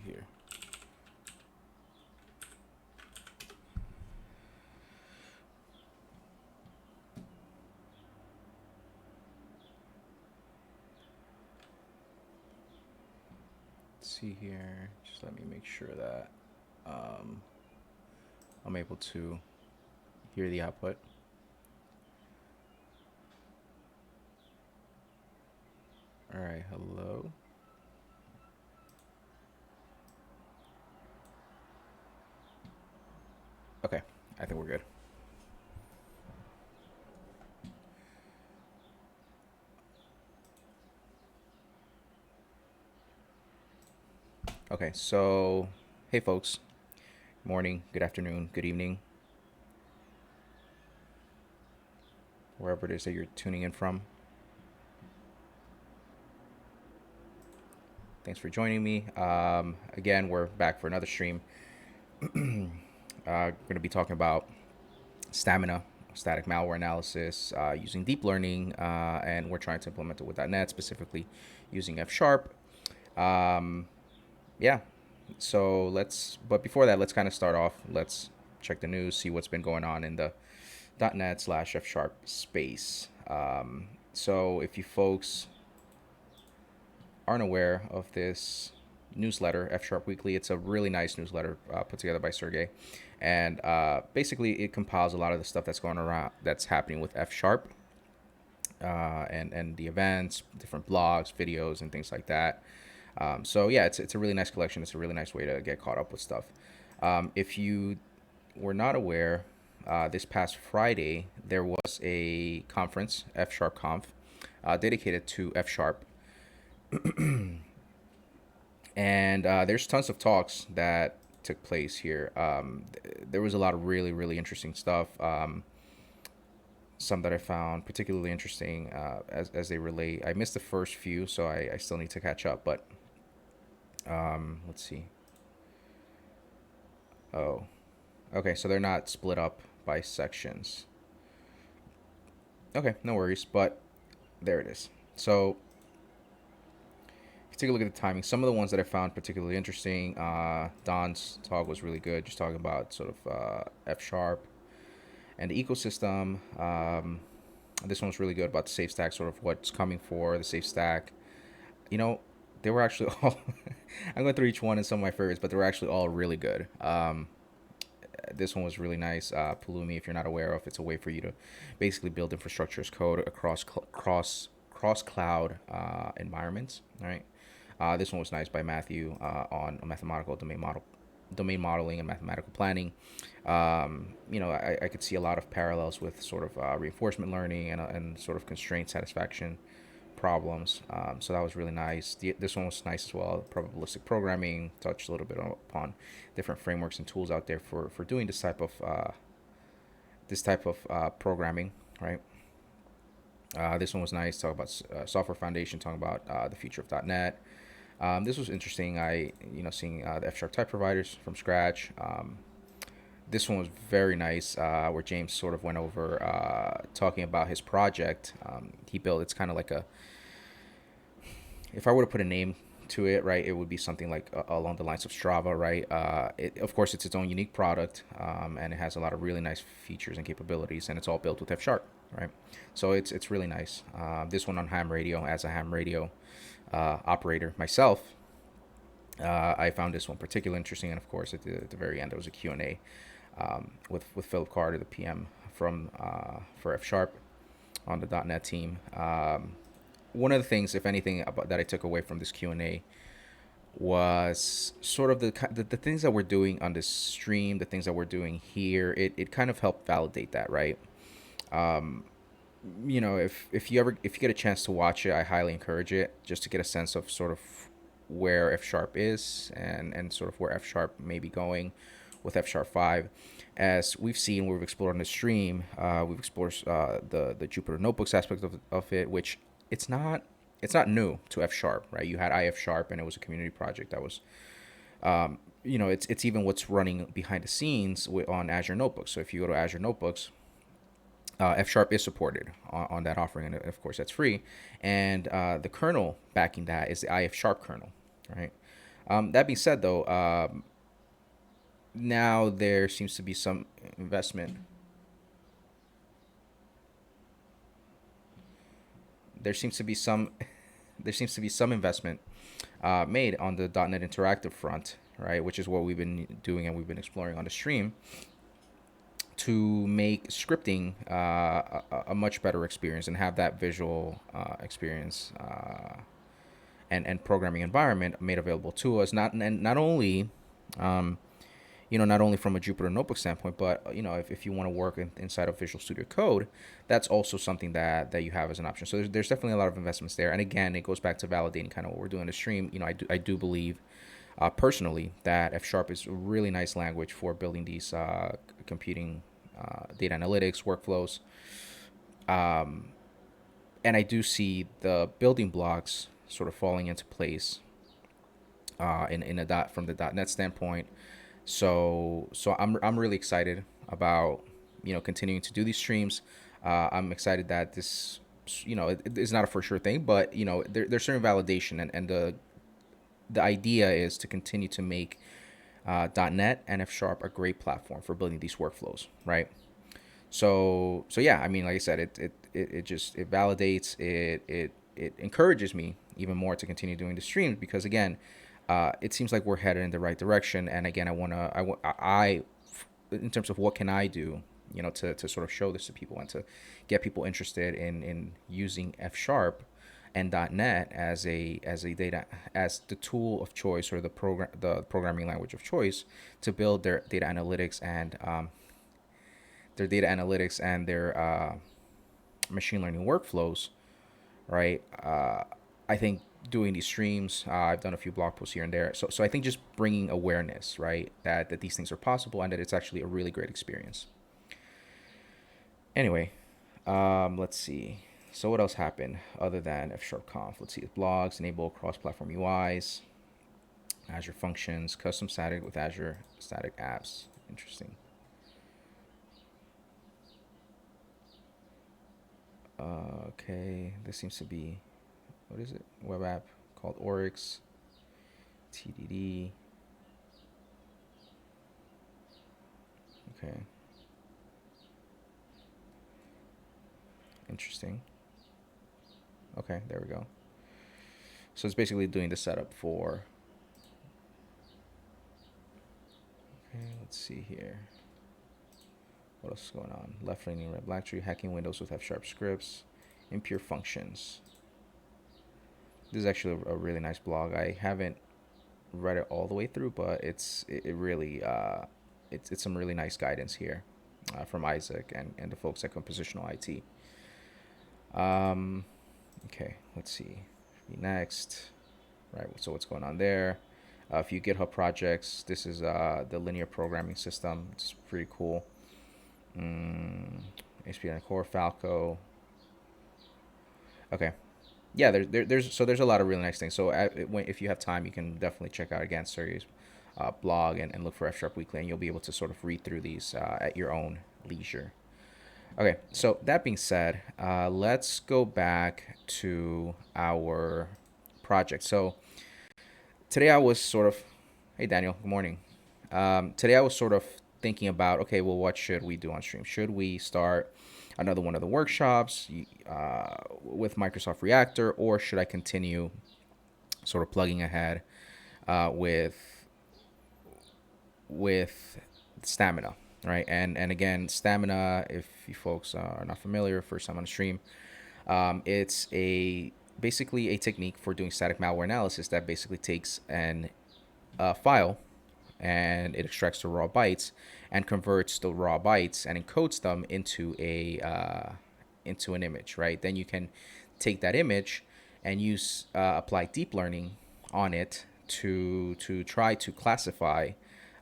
here. Let's see here. Just let me make sure that I'm able to hear the output. All right, hello. Okay, I think we're good. Okay, so hey folks, morning, good afternoon, good evening, wherever it is that you're tuning in from. Thanks for joining me. Again, we're back for another stream. Going to be talking about stamina, static malware analysis using deep learning, and we're trying to implement it with .NET, specifically using F Sharp. Yeah, so but before that, let's kind of start off. Let's check the news, see what's been going on in the .NET/F Sharp space. So if you folks aren't aware of this newsletter, F Sharp Weekly, it's a really nice newsletter put together by Sergey, and basically it compiles a lot of the stuff that's going around, that's happening with F Sharp, and the events, different blogs, videos, and things like that. So yeah, it's a really nice collection. It's a really nice way to get caught up with stuff. If you were not aware, this past Friday there was a conference, F Sharp Conf, dedicated to F Sharp. And there's tons of talks that took place here. There was a lot of really, really interesting stuff. Some that I found particularly interesting as they relate. I missed the first few, so I still need to catch up. But let's see. Oh, okay. So they're not split up by sections. Okay, no worries. But there it is. So take a look at the timing. Some of the ones that I found particularly interesting. Don's talk was really good, just talking about sort of F Sharp and the ecosystem. This one was really good about the safe stack, sort of what's coming for the safe stack. You know, they were actually all. I'm going through each one and some of my favorites, but they were actually all really good. This one was really nice. Pulumi, if you're not aware of, it's a way for you to basically build infrastructure as code across cross cloud environments. All right. This one was nice by Matthew on a mathematical domain modeling and mathematical planning. I could see a lot of parallels with sort of reinforcement learning and sort of constraint satisfaction problems. So that was really nice. This one was nice as well. Probabilistic programming, touched a little bit upon different frameworks and tools out there for doing this type of programming, right? This one was nice. Talk about software foundation. Talking about the future of .NET. This was interesting. Seeing the F Sharp type providers from scratch. This one was very nice, where James sort of went over talking about his project. He built. It's kind of like if I were to put a name to it, right, it would be something like along the lines of Strava, right? Of course, it's its own unique product, and it has a lot of really nice features and capabilities, and it's all built with F Sharp, right? So it's really nice. This one on ham radio, as a ham radio operator myself, I found this one particularly interesting, and of course, at the very end, there was a Q&A with Philip Carter, the PM for F Sharp on the .NET team. One of the things, if anything, that I took away from this Q&A was sort of the things that we're doing on this stream, the things that we're doing here. It kind of helped validate that, right? If you get a chance to watch it, I highly encourage it, just to get a sense of sort of where F Sharp is and sort of where F Sharp may be going with F Sharp 5. As we've seen, we've explored on the stream, we've explored the Jupyter Notebooks aspect of it, which it's not new to F Sharp, right? You had IF Sharp, and it was a community project that was, it's even what's running behind the scenes on Azure Notebooks. So if you go to Azure Notebooks, F Sharp is supported on that offering, and of course that's free. And the kernel backing that is the IF Sharp kernel, right? That being said, though, now there seems to be some investment. There seems to be some. There seems to be some investment made on the .NET Interactive front, right? Which is what we've been doing and we've been exploring on the stream to make scripting a much better experience and have that visual experience and programming environment made available to us. Not only um, not only from a Jupyter Notebook standpoint, but if you want to work inside of Visual Studio Code, that's also something that you have as an option. So there's definitely a lot of investments there. And again, it goes back to validating kind of what we're doing in the stream. I do believe personally that F Sharp is a really nice language for building these computing data analytics workflows. Um, and I do see the building blocks sort of falling into place in a dot from the .NET standpoint. So I'm really excited about continuing to do these streams. I'm excited that this it's not a for sure thing, but there's certain validation and the idea is to continue to make .NET and F Sharp a great platform for building these workflows, right? So yeah, I mean, like I said, it just it validates it encourages me even more to continue doing the streams because again, it seems like we're headed in the right direction. And again, I in terms of what can I do, to sort of show this to people and to get people interested in using F Sharp and .NET as the tool of choice or the programming language of choice to build their data analytics and their machine learning workflows, right? I think doing these streams, I've done a few blog posts here and there. So I think just bringing awareness, right, that these things are possible and that it's actually a really great experience. Anyway, let's see. So what else happened other than F Sharp Conf? Let's see. Blogs, enable cross-platform UIs, Azure functions, custom static with Azure static apps. Interesting. Okay, this seems to be, what is it? Web app called Oryx, TDD. Okay. Interesting. Okay, there we go. So it's basically doing the setup for. Okay, let's see here. What else is going on? Left leaning red black tree, hacking Windows with F Sharp scripts, impure functions. This is actually a really nice blog. I haven't read it all the way through, but it really it's some really nice guidance here from Isaac and the folks at Compositional IT. Okay, let's see. Next, right? So what's going on there? A few GitHub projects. This is the linear programming system. It's pretty cool. HPN Core, Falco. Okay, yeah. There's a lot of really nice things. So if you have time, you can definitely check out again Sergey's blog and look for F Sharp Weekly, and you'll be able to sort of read through these at your own leisure. Okay, so that being said, let's go back to our project. So today I was sort of, hey Daniel, good morning. Today I was sort of thinking about, okay, well, what should we do on stream? Should we start another one of the workshops with Microsoft Reactor, or should I continue sort of plugging ahead with Stamina, right? And again, Stamina, if you folks are not familiar, first time on the stream, it's basically a technique for doing static malware analysis that basically takes an file and it extracts the raw bytes and converts the raw bytes and encodes them into into an image, right? Then you can take that image and use apply deep learning on it to try to classify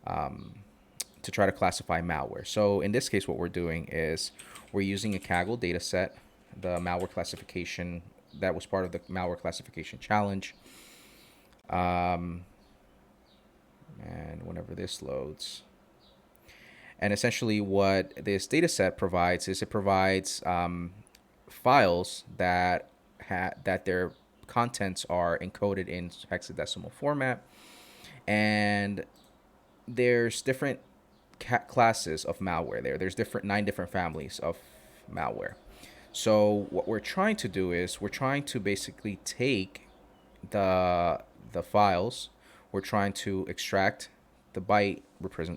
malware. So in this case, what we're doing is we're using a Kaggle data set, the malware classification that was part of the malware classification challenge. And whenever this loads, and essentially what this data set provides is it provides files that their contents are encoded in hexadecimal format, And there's different classes of malware there. There's 9 different families of malware. So what we're trying to do is we're trying to basically take the files. We're trying to extract the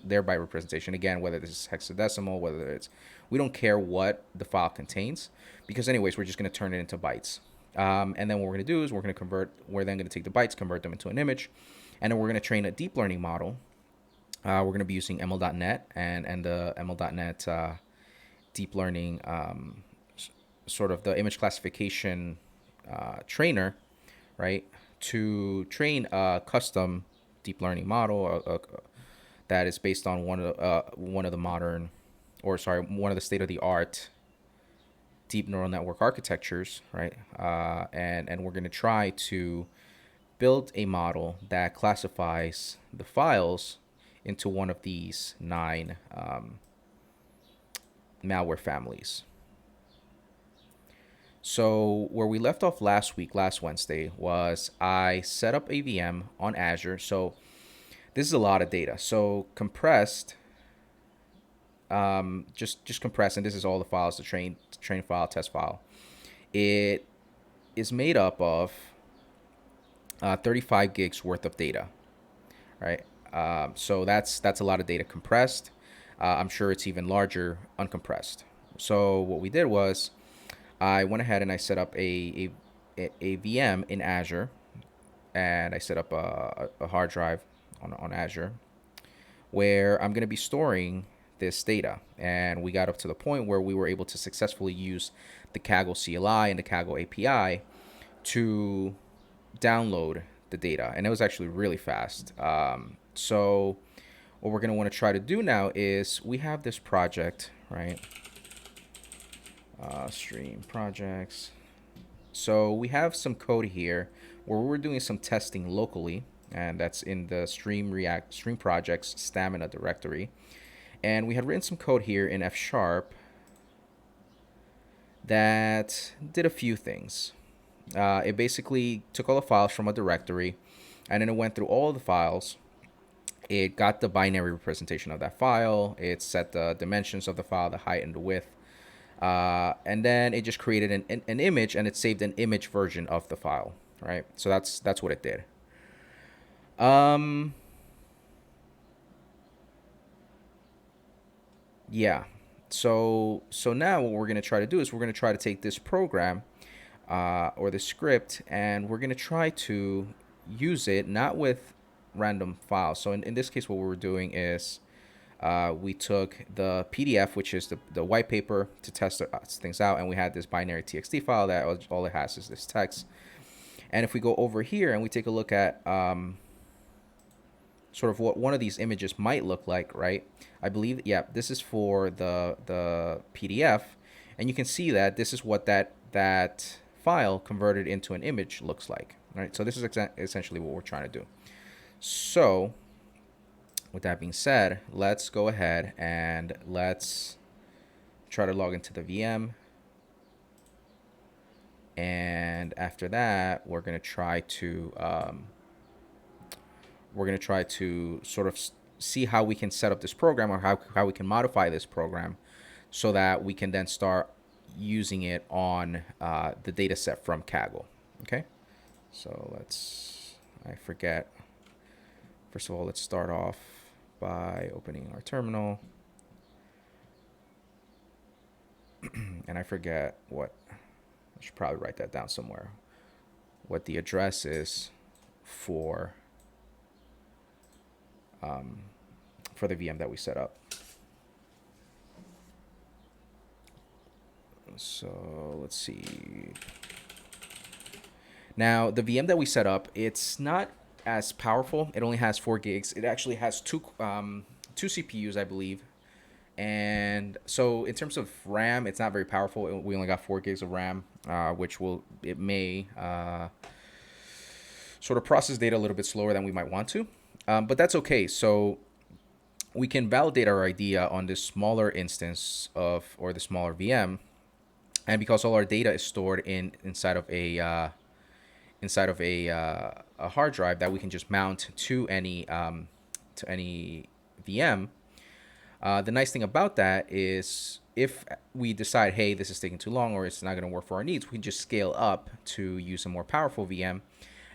their byte representation. Again, whether this is hexadecimal, whether it's, we don't care what the file contains, because anyways, we're just going to turn it into bytes. And then what we're going to do is we're then going to take the bytes, convert them into an image, and then we're going to train a deep learning model. We're going to be using ML.net and the ML.net deep learning, sort of the image classification trainer, right, to train a custom deep learning model that is based on one of the state-of-the-art deep neural network architectures, right? And we're going to try to build a model that classifies the files into one of these 9 malware families. So where we left off last Wednesday, was I set up a VM on Azure. So this is a lot of data. So compressed, just compressed, and this is all the files, the train file, test file. It is made up of 35 gigs worth of data, right? So that's a lot of data compressed. I'm sure it's even larger uncompressed. So what we did was I went ahead and I set up a VM in Azure, and I set up a hard drive on Azure where I'm going to be storing this data. And we got up to the point where we were able to successfully use the Kaggle CLI and the Kaggle API to download the data, and it was actually really fast. So what we're going to want to try to do now is we have this project, right? Stream projects. So we have some code here where we're doing some testing locally, and that's in the stream projects stamina directory. And we had written some code here in F# that did a few things. It basically took all the files from a directory, and then it went through all of the files. It got the binary representation of that file. It set the dimensions of the file, the height and the width. And then it just created an image, and it saved an image version of the file, right? So that's what it did. Yeah. So now what we're going to try to do is we're going to try to take this program or the script, and we're going to try to use it not with random files. So in this case, what we were doing is we took the PDF, which is the white paper, to test things out, and we had this binary TXT file that all it has is this text. And if we go over here and we take a look at sort of what one of these images might look like, right? I believe, yeah, this is for the PDF, and you can see that this is what that file converted into an image looks like, right? So this is essentially what we're trying to do. So with that being said, let's go ahead and let's try to log into the VM. And after that, we're going to try to sort of see how we can set up this program, or how we can modify this program so that we can then start using it on the data set from Kaggle. Okay, so I forget. First of all, let's start off by opening our terminal. And I forget what, I should probably write that down somewhere, what the address is for the VM that we set up. So let's see. Now the VM that we set up, it's not as powerful. It only has 4 gigs. It actually has two CPUs, I believe. And so in terms of RAM, it's not very powerful. We only got 4 gigs of RAM, which may sort of process data a little bit slower than we might want to. But that's okay. So we can validate our idea on this smaller instance or the smaller VM. And because all our data is stored inside of a inside of a hard drive that we can just mount to any VM. The nice thing about that is if we decide, hey, this is taking too long or it's not going to work for our needs, we can just scale up to use a more powerful VM,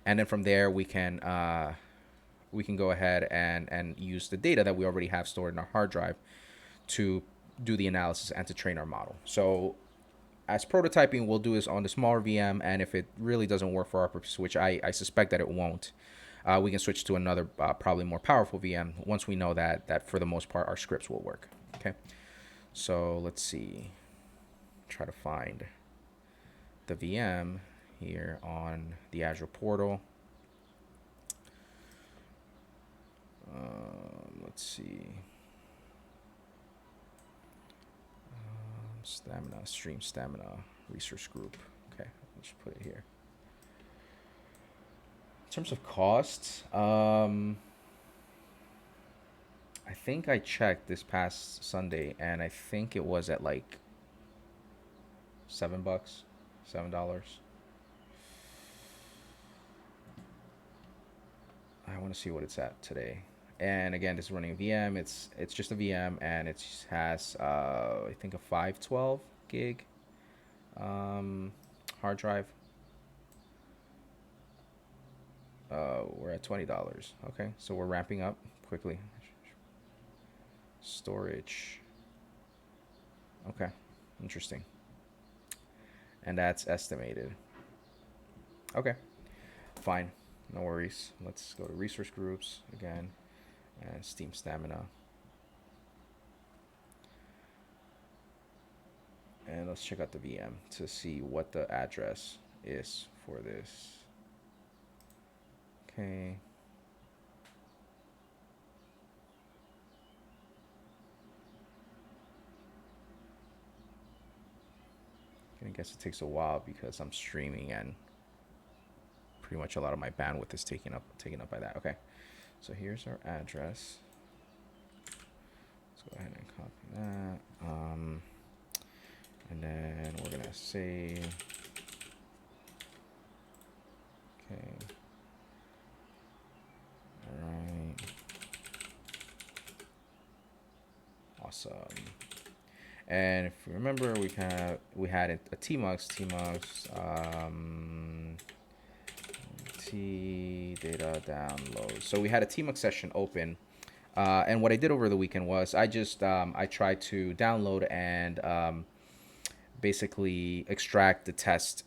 and then from there we can go ahead and use the data that we already have stored in our hard drive to do the analysis and to train our model. So as prototyping, we'll do this on the smaller VM, and if it really doesn't work for our purpose, which I suspect that it won't, we can switch to another probably more powerful VM once we know that for the most part our scripts will work. Okay, so let's see, try to find the VM here on the Azure portal. Let's see. Stamina, stream stamina, research group. Okay, let's put it here. In terms of costs, I think I checked this past Sunday, and I think it was at like $7, $7. I want to see what it's at today. And again, this is running a VM. It's just a VM, and it has I think a 512 gig hard drive. We're at $20. Okay, so we're ramping up quickly. Storage. Okay, interesting. And that's estimated. Okay, fine, no worries. Let's go to resource groups again and Steam Stamina. And let's check out the VM to see what the address is for this. Okay. I guess it takes a while because I'm streaming and pretty much a lot of my bandwidth is taken up by that. Okay. So here's our address. Let's go ahead and copy that. And then we're gonna save. Okay. All right. Awesome. And if you remember, we had a tmux T data download. So we had a tmux session open, and what I did over the weekend was I just I tried to download and basically extract the test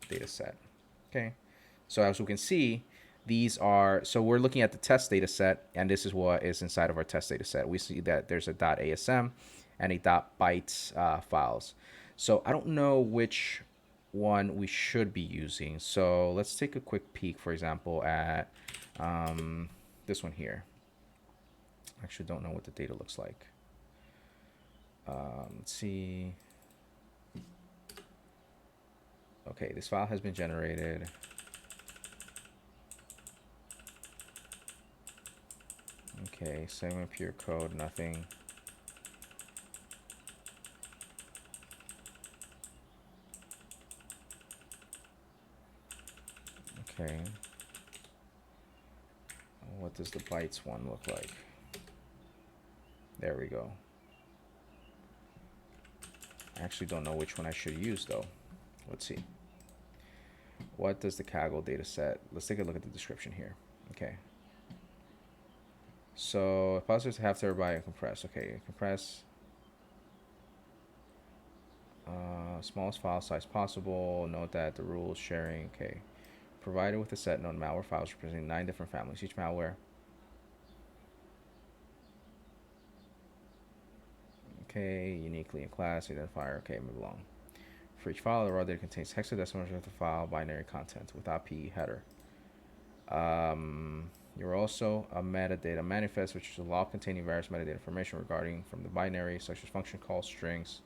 data set. Okay, so as we can see, so we're looking at the test data set, and this is what is inside of our test data set. We see that there's a .asm and a .bytes files. So I don't know which one we should be using. So let's take a quick peek, for example, at this one here. I actually don't know what the data looks like. Let's see. Okay, this file has been generated. Okay, segment pure code, nothing. Okay. What does the bytes one look like? There we go. I actually don't know which one I should use though. Let's see. What does the Kaggle data set? Let's take a look at the description here. Okay. So positives half terabyte compress. Okay, compress. Smallest file size possible. Note that the rules sharing. Okay. Provided with a set known malware files representing 9 different families. Each malware. Okay, uniquely in class, identifier. Okay, move along. For each file, the raw data contains hexadecimal of the file, binary content without PE header. You're also a metadata manifest, which is a log containing various metadata information regarding from the binary, such as function calls, strings.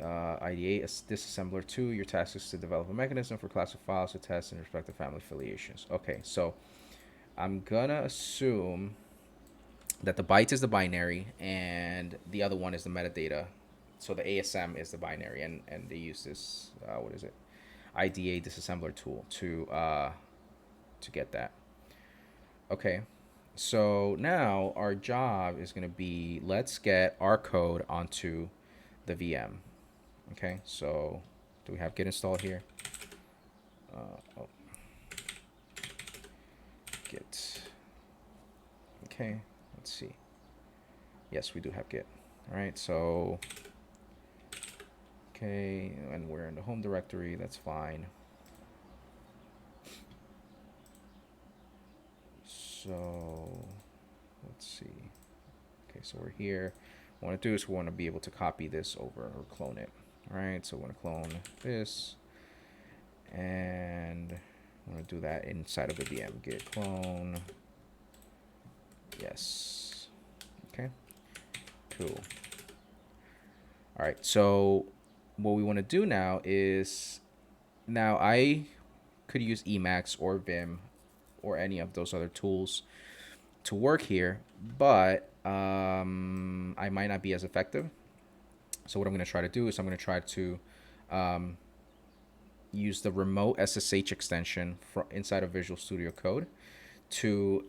IDA disassembler 2. Your task is to develop a mechanism for classic files to test and respective family affiliations. Okay, so I'm gonna assume that the byte is the binary and the other one is the metadata. So the ASM is the binary, and they use this, what is it? IDA disassembler tool to get that. Okay, so now our job is going to be, let's get our code onto the VM. Okay, so do we have Git installed here? Oh, Git. Okay, let's see. Yes, we do have Git. All right, so okay, and we're in the home directory. That's fine. So let's see. Okay, so we're here. What we want to do is we want to be able to copy this over or clone it. All right, so we want to clone this, and I want to do that inside of the VM. Git clone. Yes. Okay. Cool. All right. So what we want to do now is, now I could use Emacs or Vim or any of those other tools to work here, but I might not be as effective. So what I'm going to try to do is I'm going to try to use the Remote SSH extension inside of Visual Studio Code to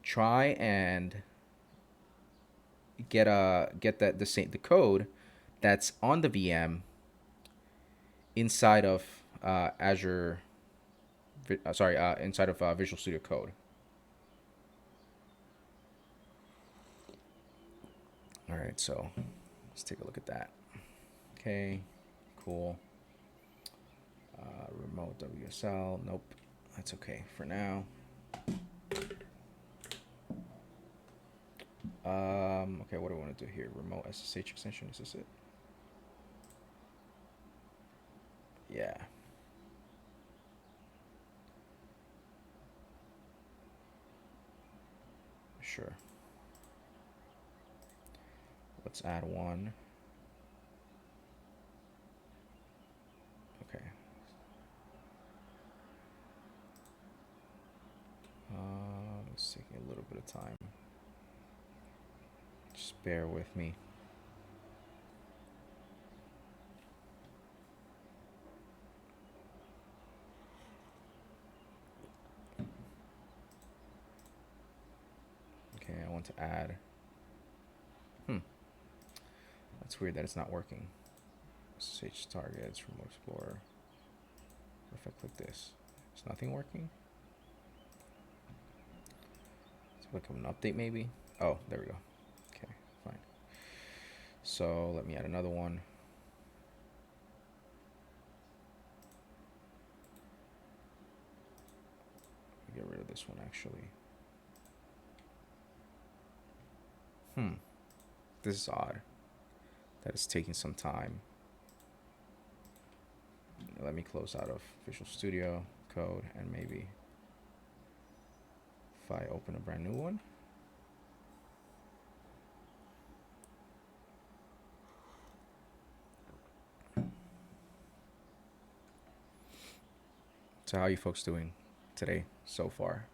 try and get the code that's on the VM inside of Azure. Inside of Visual Studio Code. All right, so let's take a look at that. Okay, cool. Remote WSL. Nope, that's okay for now. Okay, what do I want to do here? Remote SSH extension, is this it? Yeah. Sure. Let's add one. Okay. It's taking a little bit of time. Just bear with me. Okay, I want to add. That's weird that it's not working. SSH targets, Remote Explorer. What if I click this? Is nothing working? Let's click an update maybe. Oh, there we go. Okay, fine. So let me add another one. Get rid of this one actually. This is odd. That is taking some time. Let me close out of Visual Studio Code, and maybe if I open a brand new one. So how are you folks doing today so far?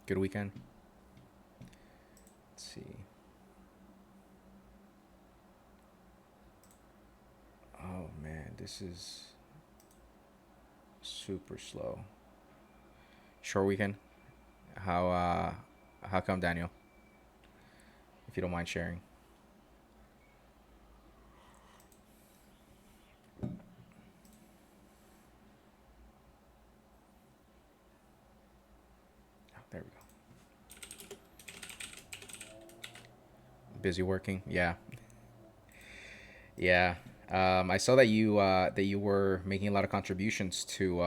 Good weekend? Let's see. Oh man, this is super slow. Short weekend? How come, Daniel? If you don't mind sharing. There we go. Busy working? Yeah. Yeah. I saw that you were making a lot of contributions to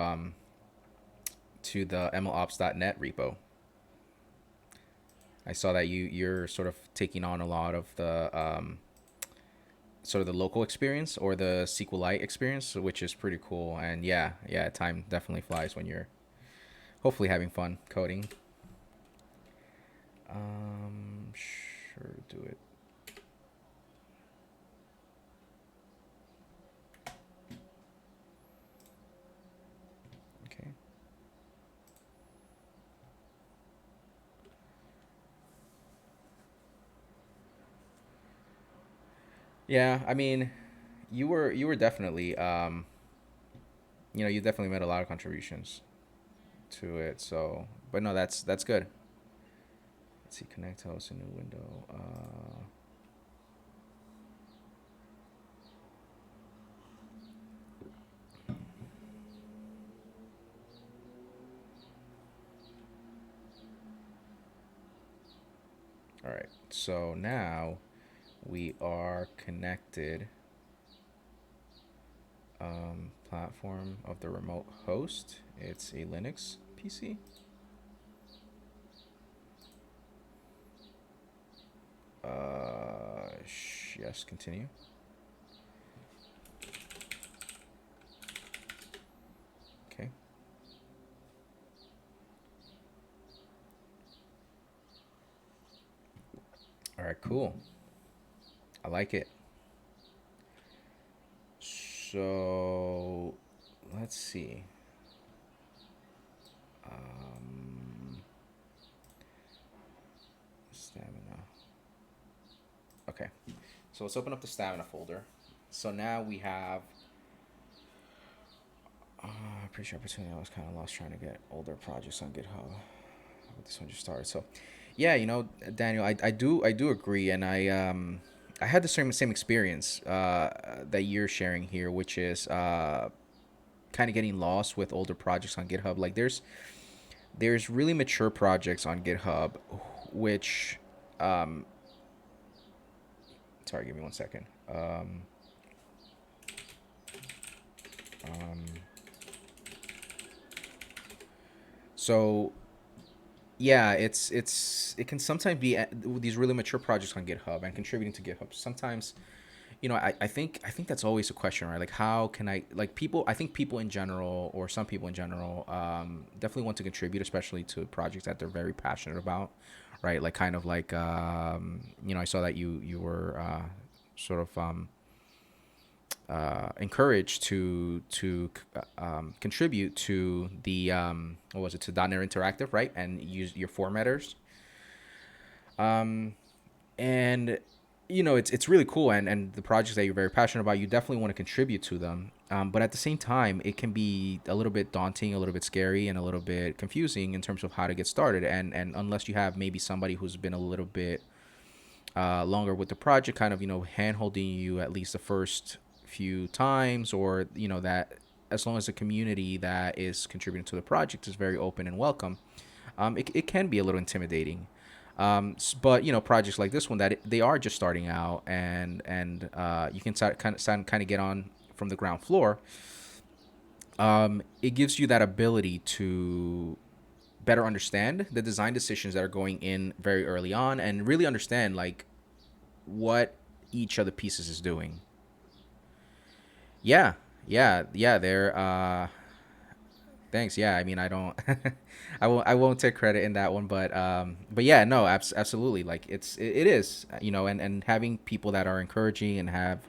the MLOps.net repo. I saw that you're sort of taking on a lot of the sort of the local experience or the SQLite experience, which is pretty cool. And yeah, time definitely flies when you're hopefully having fun coding. Sure, do it. Okay. Yeah, I mean, you were definitely you definitely made a lot of contributions to it. So, but no, that's good. Let's see, connect host a new window. All right. So now we are connected. Platform of the remote host. It's a Linux PC. Yes, continue. Okay. All right, cool. I like it. So let's see. Um, Stamina. Okay. So let's open up the stamina folder. So now we have pretty sure opportunity. I was kind of lost trying to get older projects on GitHub. But this one just started. So yeah, Daniel, I do agree, and I had the same experience that you're sharing here, which is kind of getting lost with older projects on GitHub. Like there's really mature projects on GitHub, which sorry, give me one second. Um, so yeah, it can sometimes be these really mature projects on GitHub and contributing to GitHub. Sometimes, I think that's always a question, right? Like, how can I like people? I think people in general, or some people in general, definitely want to contribute, especially to projects that they're very passionate about, right? Like, kind of like, I saw that you were sort of encouraged to contribute to the what was it, to Dotnet Interactive, right? And use your formatters. Um, and it's really cool, and the projects that you're very passionate about, you definitely want to contribute to them. But at the same time, it can be a little bit daunting, a little bit scary, and a little bit confusing in terms of how to get started. And unless you have maybe somebody who's been a little bit longer with the project, kind of hand holding you at least the first few times, or that as long as the community that is contributing to the project is very open and welcome, it can be a little intimidating. But projects like this one, that they are just starting out, and you can kind of get on from the ground floor. It gives you that ability to better understand the design decisions that are going in very early on, and really understand like what each of the pieces is doing. Yeah, yeah. They're thanks. Yeah, I mean, I don't, I won't take credit in that one, but yeah, no, absolutely. Like it is, and having people that are encouraging and have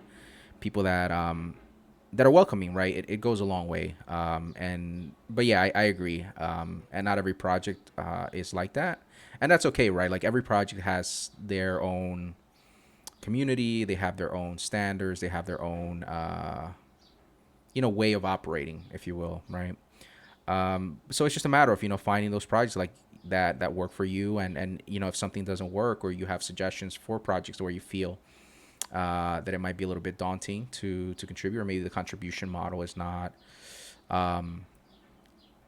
people that are welcoming, right? It goes a long way. And but yeah, I agree. And not every project is like that, and that's okay, right? Like every project has their own community, they have their own standards, they have their own way of operating, if you will, right? So it's just a matter of finding those projects like that work for you, and if something doesn't work, or you have suggestions for projects where you feel that it might be a little bit daunting to contribute, or maybe the contribution model is not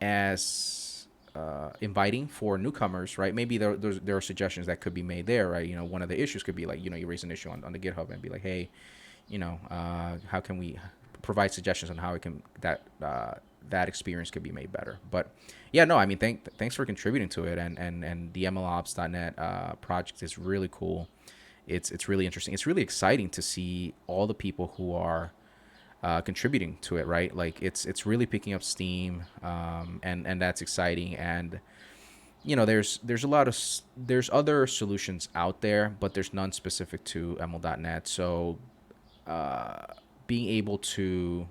as inviting for newcomers, right? Maybe there are suggestions that could be made there, right? One of the issues could be like, you raise an issue on the GitHub and be like, hey, how can we provide suggestions on how it can that experience could be made better. But yeah, no, I mean, thanks for contributing to it, and the MLOps.net project is really cool. It's really interesting. It's really exciting to see all the people who are contributing to it, right? Like it's really picking up steam, and that's exciting. And there's a lot of there's other solutions out there, but there's none specific to ML.net. So being able to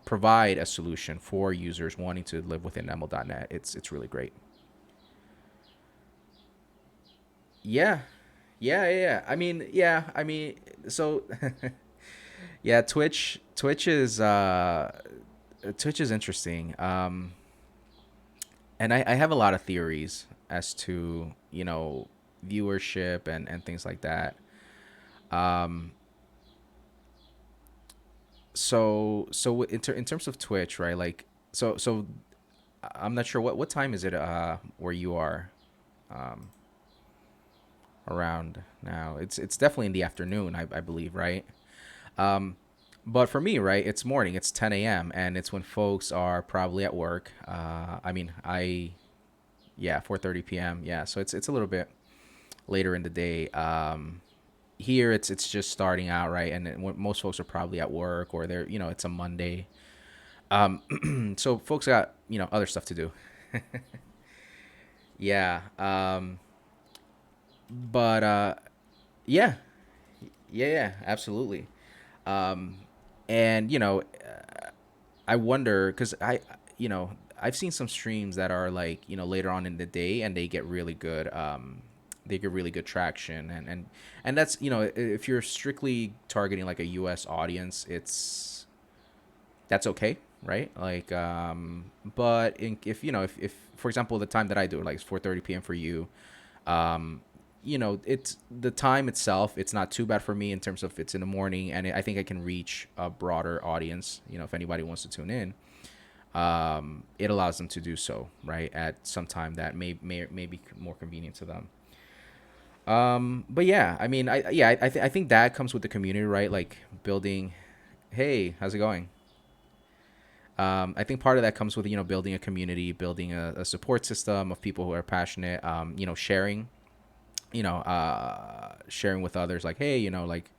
provide a solution for users wanting to live within ML.net, it's really great. Yeah, I mean, so yeah, Twitch is interesting. And I have a lot of theories as to, viewership and things like that. Um, in terms of Twitch, right? Like, so I'm not sure what time is it where you are um around now. It's definitely in the afternoon, I believe, right? Um, but for me, right, it's morning. It's 10 a.m. and it's when folks are probably at work. I mean, I yeah, 4:30 p.m. Yeah, so it's a little bit later in the day. Here it's just starting out, right, and most folks are probably at work or they're it's a Monday. So folks got other stuff to do. Yeah. But yeah, yeah, absolutely. Um, and I wonder because I've seen some streams that are like later on in the day and they get really good they get really good traction and that's if you're strictly targeting like a US audience, it's that's okay, right? Like but if if for example the time that I do like it's 4:30 p.m. for you, um it's the time itself, it's not too bad for me in terms of it's in the morning, and I think I can reach a broader audience, if anybody wants to tune in. It allows them to do so right at some time that may be more convenient to them. But yeah, I mean, I think that comes with the community, right? Like building. Hey, how's it going? I think part of that comes with building a community, building a support system of people who are passionate. Sharing, sharing with others, like, hey, like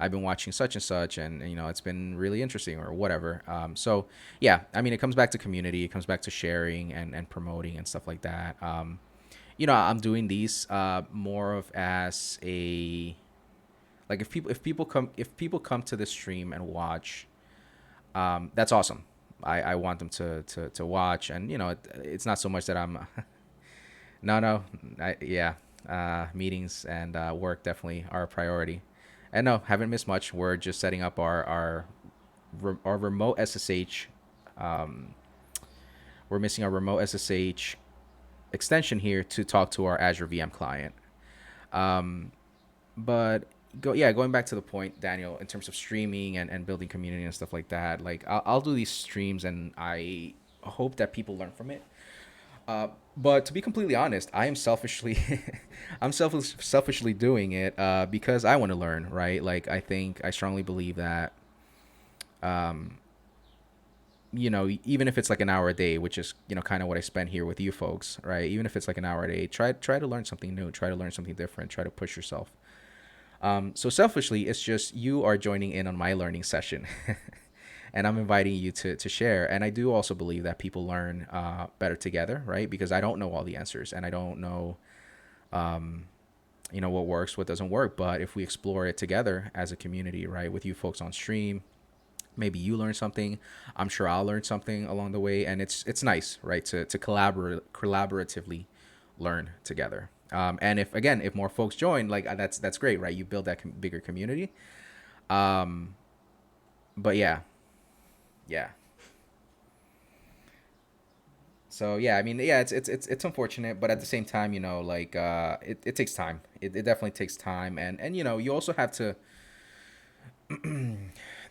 I've been watching such and such, and it's been really interesting or whatever. So yeah, I mean, it comes back to community, it comes back to sharing and promoting and stuff like that. I'm doing these more of as a like if people come to the stream and watch, that's awesome. I want them to watch, and it's not so much that I'm no, yeah, meetings and work definitely are a priority. And no, haven't missed much. We're just setting up our remote SSH. Um, we're missing our remote SSH extension here to talk to our Azure VM client. Um, but going back to the point, Daniel, in terms of streaming and building community and stuff like that, like I'll do these streams and I hope that people learn from it. But to be completely honest, I am selfishly, selfishly doing it because I want to learn, right? Like I strongly believe that, um, even if it's like an hour a day, which is kind of what I spend here with you folks, right? Even if it's like an hour a day, try to learn something new, try to learn something different, try to push yourself. So selfishly, it's just you are joining in on my learning session. And I'm inviting you to share. And I do also believe that people learn better together, right? Because I don't know all the answers and I don't know, um, what works, what doesn't work. But if we explore it together as a community, right, with you folks on stream, maybe you learn something. I'm sure I'll learn something along the way, and it's nice, right, to collaboratively learn together. And if more folks join, like that's great, right? You build that bigger community. Um, but yeah. So yeah, I mean, yeah, it's unfortunate, but at the same time, like it takes time. It definitely takes time, and you also have to.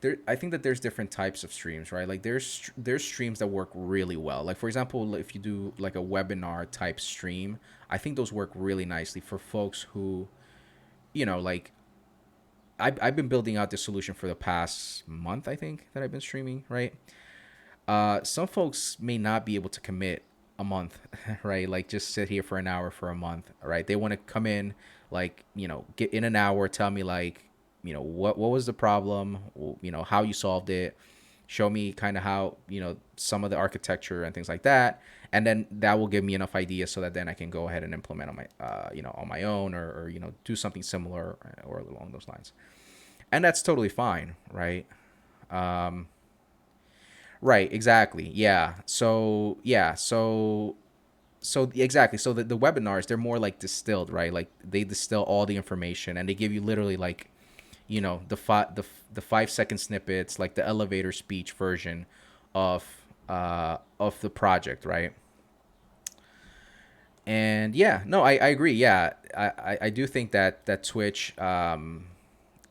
There, I think that there's different types of streams, right? Like there's streams that work really well. Like for example, if you do like a webinar type stream, I think those work really nicely for folks who, like I've been building out this solution for the past month, I think, that I've been streaming, right? Some folks may not be able to commit a month, right? Like just sit here for an hour for a month, right? They want to come in, like, get in an hour, tell me like, what was the problem, how you solved it, show me kind of how, some of the architecture and things like that. And then that will give me enough ideas so that then I can go ahead and implement on my, on my own or do something similar or along those lines. And that's totally fine, right? Um, Right, exactly. Yeah. So So exactly. So the webinars, they're more like distilled, right? Like they distill all the information and they give you literally like, the 5 second snippets, like the elevator speech version of of the project, right? And yeah, no, I agree. Yeah, I do think that Twitch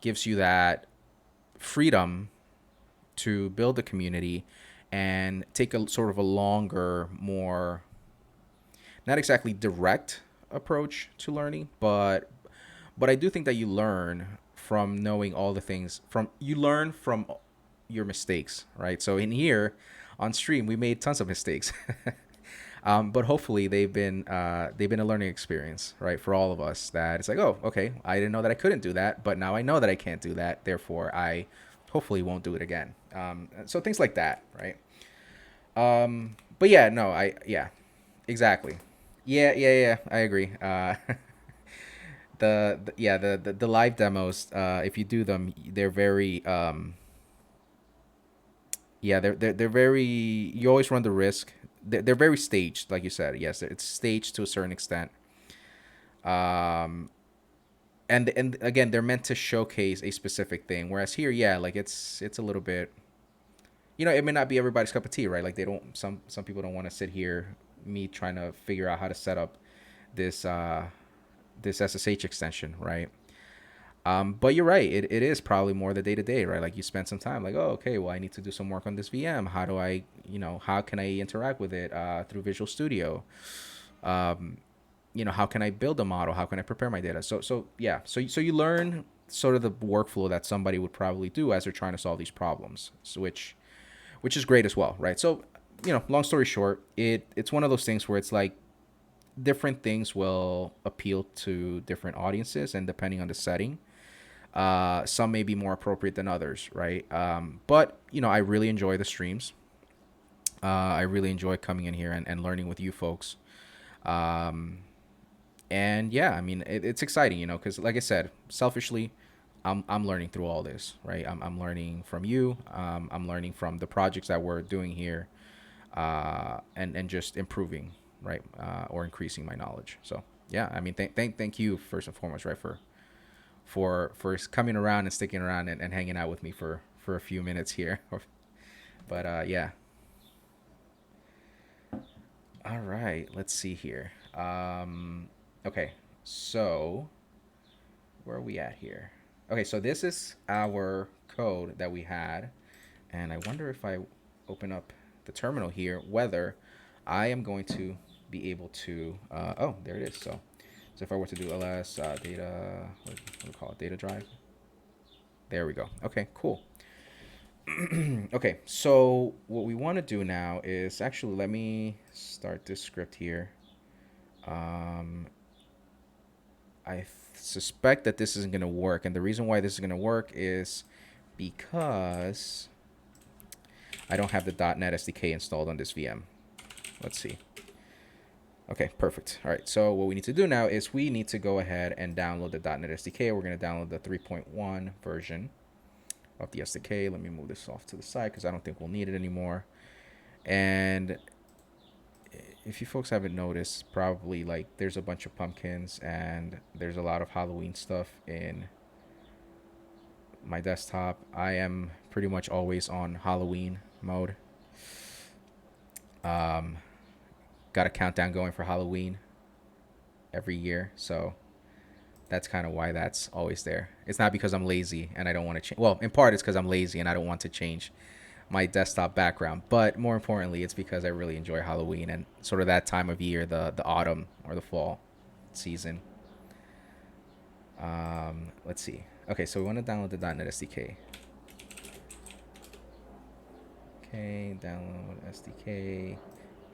gives you that freedom to build a community and take a sort of a longer, more not exactly direct approach to learning, but I do think that you learn from knowing all the things from you learn from your mistakes, right? So in here on stream, we made tons of mistakes. But hopefully they've been a learning experience, right, for all of us. That it's like, oh, okay, I didn't know that I couldn't do that, but now I know that I can't do that. Therefore, I hopefully won't do it again. So things like that, right? But yeah, no, exactly. Yeah, yeah, yeah. I agree. The live demos, if you do them, they're very they're very. You always run the risk. They're very staged, like you said. Yes, it's staged to a certain extent. Um, and again, they're meant to showcase a specific thing. Whereas here, yeah, like it's a little bit. It may not be everybody's cup of tea, right? Like they don't. Some people don't want to sit here, me trying to figure out how to set up this this SSH extension, right? But you're right. It is probably more the day to day, right? Like you spend some time, like, oh, okay, well, I need to do some work on this VM. How do I, how can I interact with it through Visual Studio? Um, how can I build a model? How can I prepare my data? So yeah. So you learn sort of the workflow that somebody would probably do as they're trying to solve these problems, so which is great as well, right? So long story short, it's one of those things where it's like different things will appeal to different audiences, and depending on the setting, some may be more appropriate than others, right? But I really enjoy the streams. I really enjoy coming in here and learning with you folks. Um, and yeah, I mean, it's exciting, because like I said, selfishly, I'm learning through all this, right? I'm learning from you. I'm learning from the projects that we're doing here, and just improving, right, or increasing my knowledge. So yeah, I mean, thank you first and foremost, right, for coming around and sticking around and hanging out with me for a few minutes here. But yeah. All right, let's see here. Okay, so where are we at here? Okay, so this is our code that we had, and I wonder if I open up the terminal here, whether I am going to be able to. Oh, there it is. So if I were to do ls data, what do we call it? Data drive. There we go. Okay, cool. Okay, so what we want to do now is actually let me start this script here. Um, I suspect that this isn't going to work, and the reason why this is going to work is because I don't have the .NET SDK installed on this VM. Let's see. Okay, perfect. All right, so what we need to do now is we need to go ahead and download the .NET SDK. We're going to download the 3.1 version of the SDK. Let me move this off to the side because I don't think we'll need it anymore. And if you folks haven't noticed, probably like there's a bunch of pumpkins and there's a lot of Halloween stuff in my desktop. I am pretty much always on Halloween mode. Um, got a countdown going for Halloween every year, so that's kind of why that's always there. It's not because I'm lazy and I don't want to change. Well, in part it's because I'm lazy and I don't want to change my desktop background, but more importantly, it's because I really enjoy Halloween and sort of that time of year, the autumn or the fall season. Let's see. Okay, so we want to download the .NET SDK. Okay, download SDK,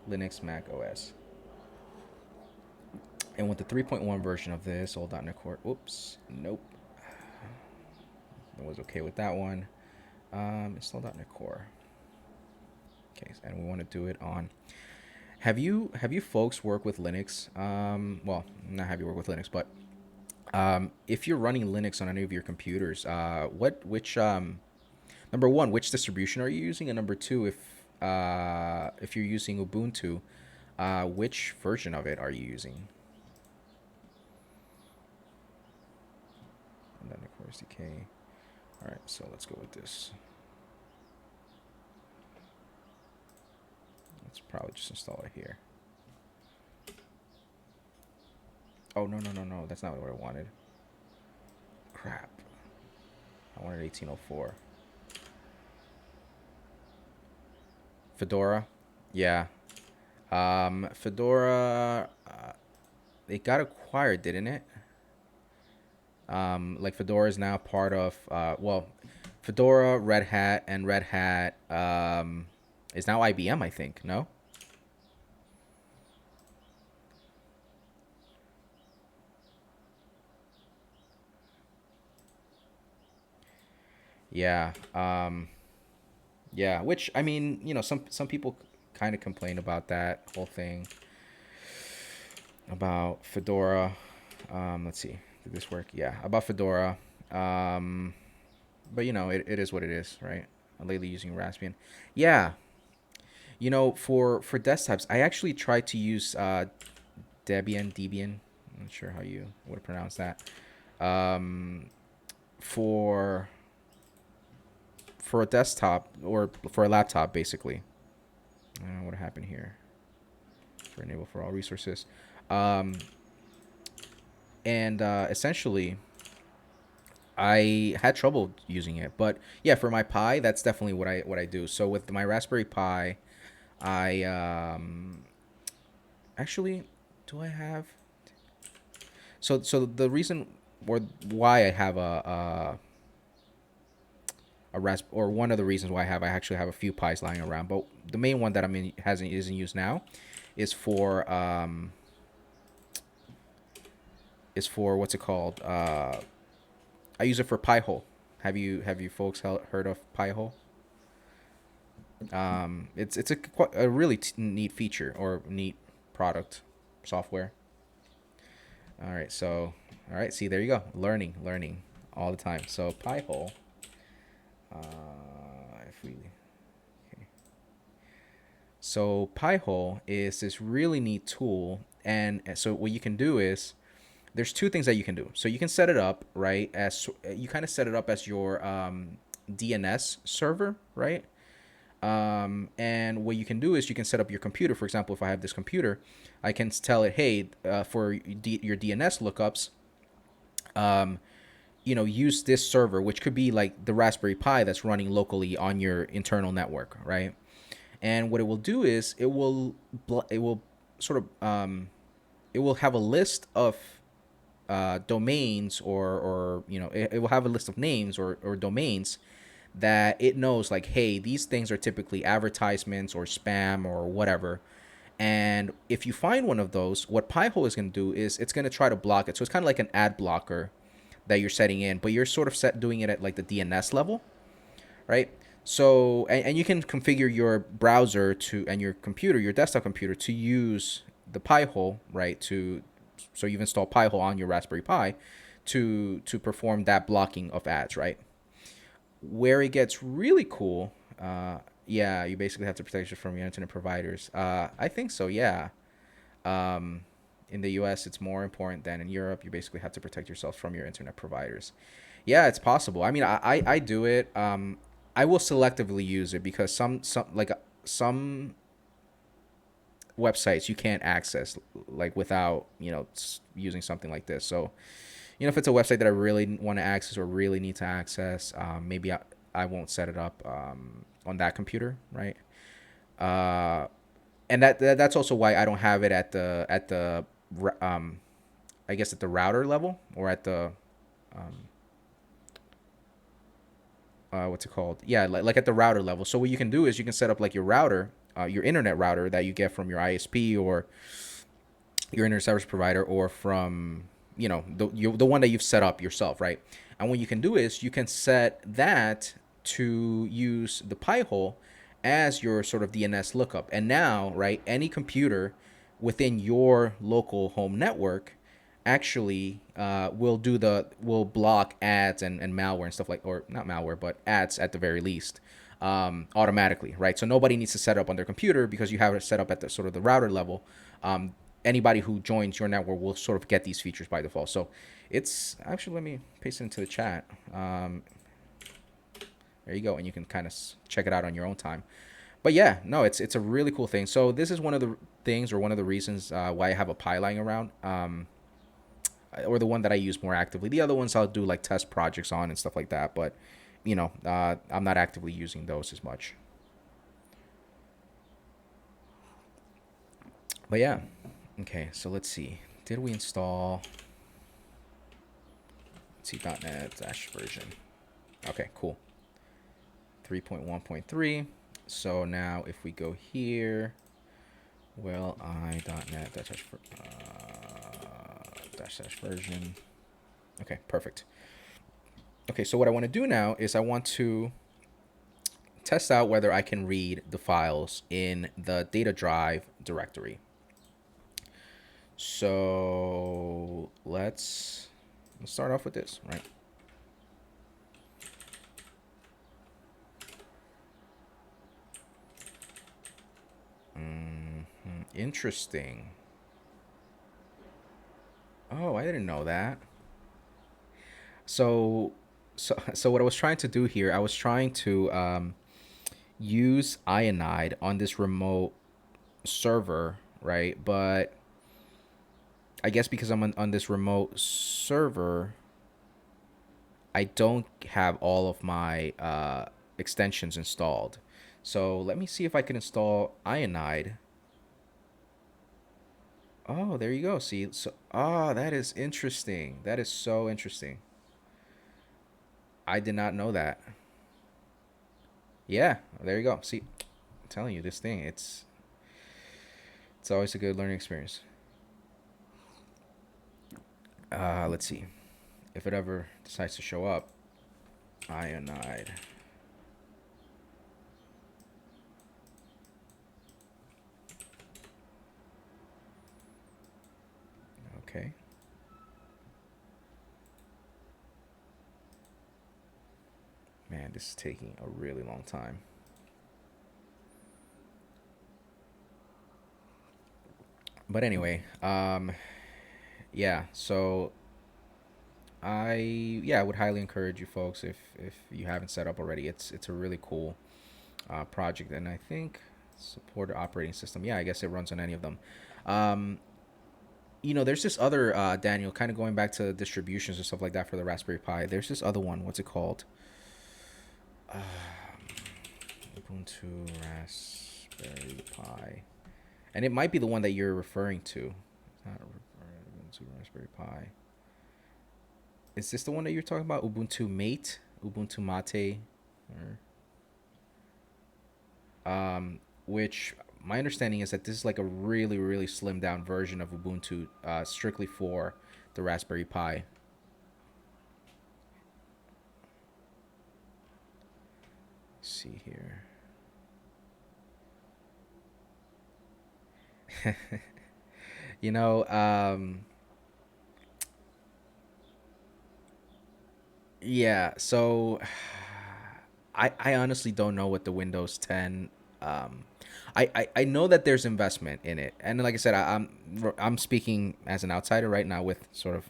Linux, Mac OS. And with the 3.1 version of this, old .NET Core, oops, nope. I was okay with that one. Install .NET Core. Okay, and we want to do it on. Have you folks work with Linux? Well, not have you work with Linux, but if you're running Linux on any of your computers, which number one, which distribution are you using, and number two, if you're using Ubuntu, Which version of it are you using? And then of course SDK. All right, so let's go with this. Let's probably just install it here. Oh, no. That's not what I wanted. Crap. I wanted 1804. Fedora. Yeah. Fedora, it got acquired, didn't it? Like Fedora is now part of, well, Fedora, Red Hat, and Red Hat is now IBM, I think. No? Yeah. Yeah. Which I mean, some people kind of complain about that whole thing about Fedora. Let's see. Did this work? Yeah. About Fedora. Um, but it is what it is, right? I'm lately using Raspbian. Yeah. For desktops, I actually tried to use Debian. I'm not sure how you would pronounce that. Um, for for a desktop or for a laptop, basically. I don't know what happened here. For enable for all resources, um, and essentially, I had trouble using it. But yeah, for my Pi, that's definitely what I do. So with my Raspberry Pi, I actually do I have so the reason or why I have a rasp or one of the reasons why I actually have a few pies lying around, but the main one that I'm in hasn't isn't used now is for what's it called? I use it for Pi-hole. Have you folks heard of Pi-hole? It's a really neat feature or neat product software. All right, see, there you go. Learning all the time. So Pi-hole, if we okay. So Pi-hole is this really neat tool, and so what you can do is there's two things that you can do. So you can set it up, right, as you kind of set it up as your DNS server, right? And what you can do is you can set up your computer. For example, if I have this computer, I can tell it, hey, for your DNS lookups, um, use this server, which could be like the Raspberry Pi that's running locally on your internal network, right? And what it will do is it will sort of it will have a list of domains or it will have a list of names or domains that it knows, like, hey, these things are typically advertisements or spam or whatever. And if you find one of those, what Pi-hole is going to do is it's going to try to block it. So it's kind of like an ad blocker that you're setting in, but you're sort of doing it at like the DNS level, right? So and you can configure your browser to and your computer, your desktop computer, to use the Pi-hole, right? So you've installed Pi-hole on your Raspberry Pi to perform that blocking of ads, right? Where it gets really cool, yeah, you basically have to protect it from your internet providers. I think so, yeah. Um, in the U.S., it's more important than in Europe. You basically have to protect yourself from your internet providers. Yeah, it's possible. I mean, I do it. I will selectively use it because some websites you can't access like without using something like this. So if it's a website that I really want to access or really need to access, maybe I won't set it up on that computer, right? Uh, and that's also why I don't have it at the I guess at the router level or at the um, what's it called? Yeah, like at the router level. So what you can do is you can set up like your router, your internet router that you get from your ISP or your internet service provider, or from the one that you've set up yourself, right? And what you can do is you can set that to use the Pi-hole as your sort of DNS lookup. And now, right, any computer within your local home network actually will block ads and malware and stuff, like, or not malware but ads at the very least, automatically, right? So nobody needs to set up on their computer because you have it set up at the sort of the router level. Anybody who joins your network will sort of get these features by default. So it's actually, let me paste it into the chat. There you go, and you can kind of check it out on your own time. But yeah, no, it's a really cool thing. So this is one of the things, or one of the reasons why I have a Pi lying around, or the one that I use more actively. The other ones I'll do like test projects on and stuff like that. But I'm not actively using those as much. But yeah, okay. So let's see. Did we install? Let's see, .NET Dash version. Okay, cool. 3.1.3. So now if we go here, well, .NET dash version. Okay, perfect. Okay, so what I want to do now is I want to test out whether I can read the files in the data drive directory. So let's start off with this, right? Interesting. Oh, I didn't know that. So what I was trying to do here, I was trying to use Ionide on this remote server, right? But I guess because I'm on this remote server, I don't have all of my extensions installed. So let me see if I can install Ionide. Oh, there you go. See, so that is interesting. That is so interesting. I did not know that. Yeah, there you go. See, I'm telling you, this thing, it's always a good learning experience. Let's see if it ever decides to show up. Ionide. Okay. Man, this is taking a really long time. But anyway, yeah. So I would highly encourage you folks, if you haven't set up already. It's a really cool project, and I think support operating system. Yeah, I guess it runs on any of them. Um, there's this other Daniel, kind of going back to distributions and stuff like that for the Raspberry Pi. There's this other one. What's it called? Um, Ubuntu Raspberry Pi, and it might be the one that you're referring to. It's not Ubuntu Raspberry Pi. Is this the one that you're talking about? Ubuntu Mate, Ubuntu Mate, or which my understanding is that this is like a really really slimmed down version of Ubuntu, strictly for the Raspberry Pi. Let's see here. you know, yeah. So I honestly don't know what the Windows 10. I know that there's investment in it, and like I said, I'm speaking as an outsider right now with sort of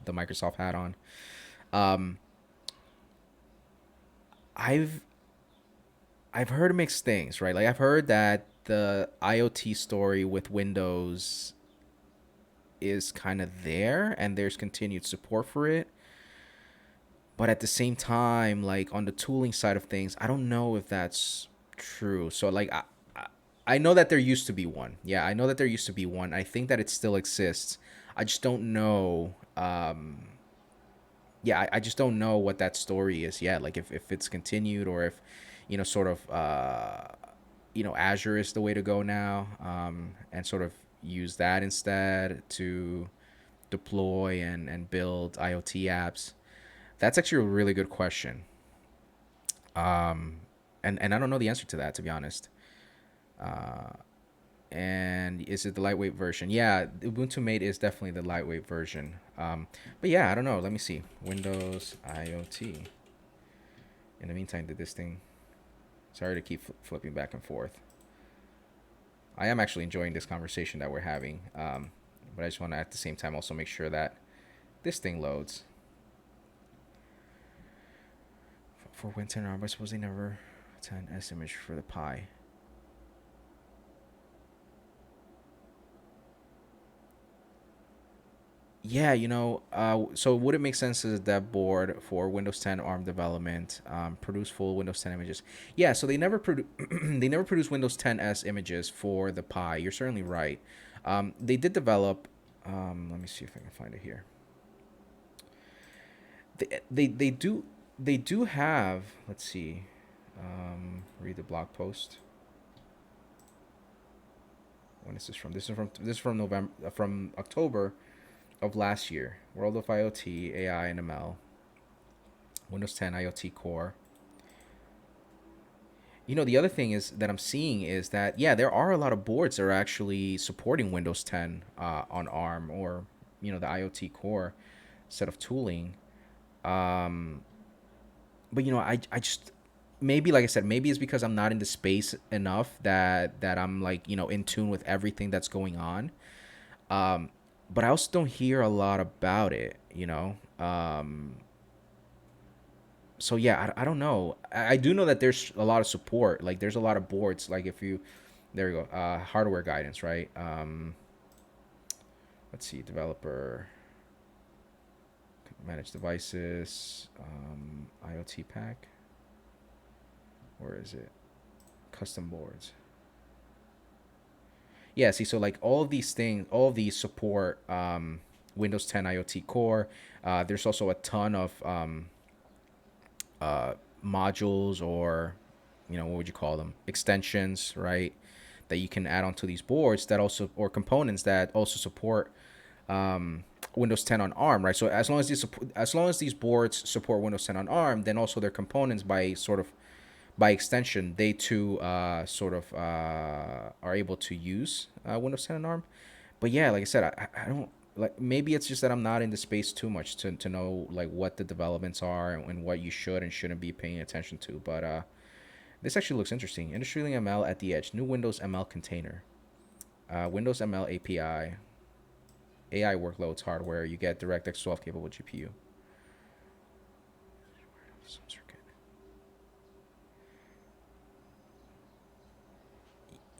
the Microsoft hat on. Um, I've I've heard mixed things, right? Like I've heard that the IoT story with Windows is kind of there, and there's continued support for it. But at the same time, like on the tooling side of things, I don't know if that's true. So like I know that there used to be one. Yeah, I know that there used to be one. I think that it still exists. I just don't know. Yeah, I just don't know what that story is yet. Like if it's continued, or if, sort of, Azure is the way to go now, and sort of use that instead to deploy and build IoT apps. That's actually a really good question. Um, and I don't know the answer to that, to be honest. Uh, and is it the lightweight version? Yeah, Ubuntu Mate is definitely the lightweight version. But yeah, I don't know. Let me see. Windows IoT. In the meantime, did this thing? Sorry to keep flipping back and forth. I am actually enjoying this conversation that we're having, but I just want to at the same time also make sure that this thing loads. For Win10 arm, I suppose they never 10s image for the Pi. Yeah, so would it make sense as a dev board for Windows 10 ARM development produce full Windows 10 images? Yeah, so they never they never produce Windows 10s images for the Pi. You're certainly right. They did develop. Let me see if I can find it here. They do have. Let's see. Read the blog post. When is this from? This is from November, from October of last year. World of IoT, AI, and ML. Windows 10 IoT Core. The other thing is that I'm seeing is that yeah, there are a lot of boards that are actually supporting Windows 10 on ARM or the IoT Core set of tooling. Um, but I just maybe like I said, maybe it's because I'm not in the space enough that I'm like in tune with everything that's going on. Um, but I also don't hear a lot about it. So yeah, I don't know. I do know that there's a lot of support. Like there's a lot of boards. Like if you, there you go, hardware guidance, right? Let's see, developer, manage devices, IoT pack. Where is it? Custom boards. Yeah, see, so like all of these things, all of these support Windows 10 IoT Core. There's also a ton of uh, modules or what would you call them, extensions, right, that you can add onto these boards that also, or components that also support Windows 10 on ARM, right? So as long as these boards support Windows 10 on ARM, then also their components by extension, they too sort of are able to use Windows 10 on ARM. But yeah, like I said, I don't like, maybe it's just that I'm not in the space too much to know like what the developments are and what you should and shouldn't be paying attention to. But this actually looks interesting. Industry ML at the edge, new Windows ML container, Windows ML API, AI workloads, hardware. You get DirectX 12 capable GPU.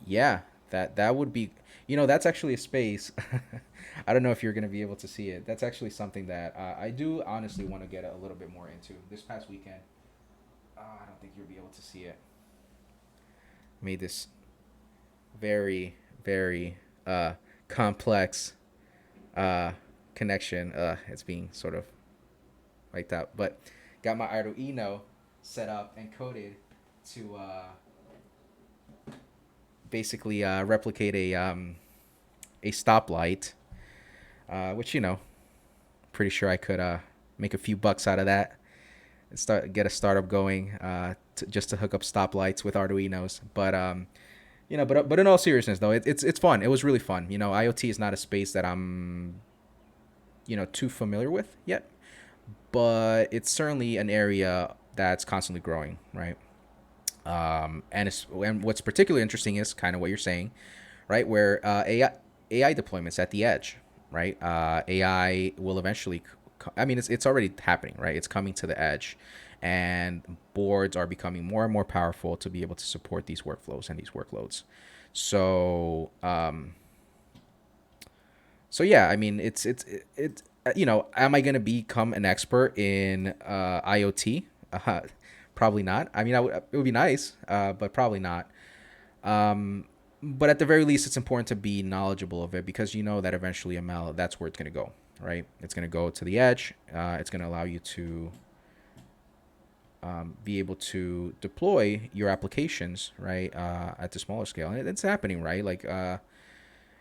Yeah, that would be. That's actually a space. I don't know if you're gonna be able to see it. That's actually something that I do honestly want to get a little bit more into. This past weekend, I don't think you'll be able to see it. Made this very very complex uh, connection. It's being sort of like that, but got my Arduino set up and coded to basically replicate a stoplight, which pretty sure I could make a few bucks out of that and get a startup going just to hook up stoplights with Arduinos. But but in all seriousness though, it's fun. It was really fun. IoT is not a space that I'm too familiar with yet, but it's certainly an area that's constantly growing, right? And what's particularly interesting is kind of what you're saying, right? Where AI deployments at the edge, right? AI will eventually. I mean, it's already happening, right? It's coming to the edge, and boards are becoming more and more powerful to be able to support these workflows and these workloads. So, so yeah, I mean, am I gonna become an expert in IoT? Probably not. I mean, it would be nice, but probably not. Um, but at the very least, it's important to be knowledgeable of it because you know that eventually ML, that's where it's going to go, right? It's going to go to the edge. It's going to allow you to be able to deploy your applications, right, at the smaller scale. And it's happening, right? Like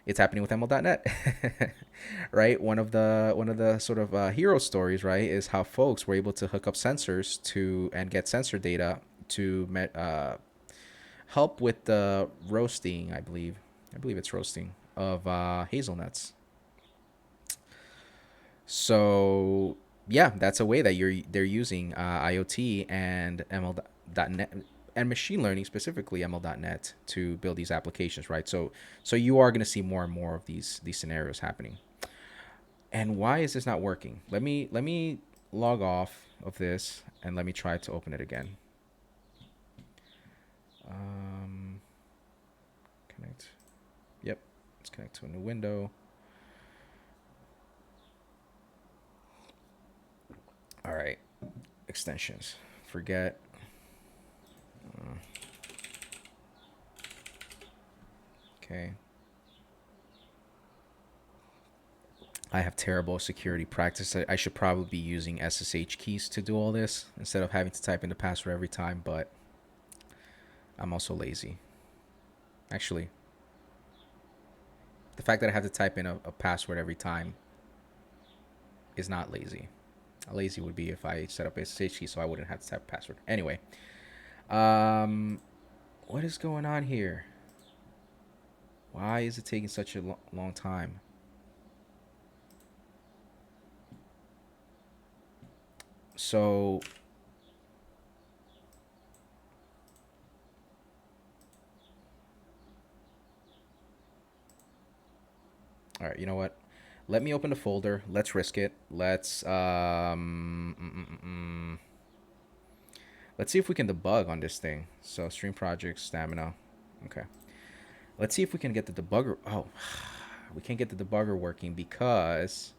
it's happening with ML.net, right? One of the sort of hero stories, right, is how folks were able to hook up sensors to and get sensor data to help with the roasting. I believe it's roasting of hazelnuts. So yeah, that's a way that they're using IoT and ML.net and machine learning, specifically ML.NET, to build these applications, right? So you are going to see more and more of these scenarios happening. And why is this not working? Let me log off of this and let me try to open it again. Connect. Yep, let's connect to a new window. All right, extensions. Forget. Okay. I have terrible security practice. I should probably be using SSH keys to do all this instead of having to type in the password every time, but I'm also lazy. Actually, the fact that I have to type in a password every time is not lazy. Lazy would be if I set up SSH key so I wouldn't have to type a password. Anyway, what is going on here? Why is it taking such a long time? So all right, you know what? Let me open the folder. Let's risk it. Let's see if we can debug on this thing. So stream projects, stamina. Okay. Let's see if we can get the debugger. Oh, we can't get the debugger working because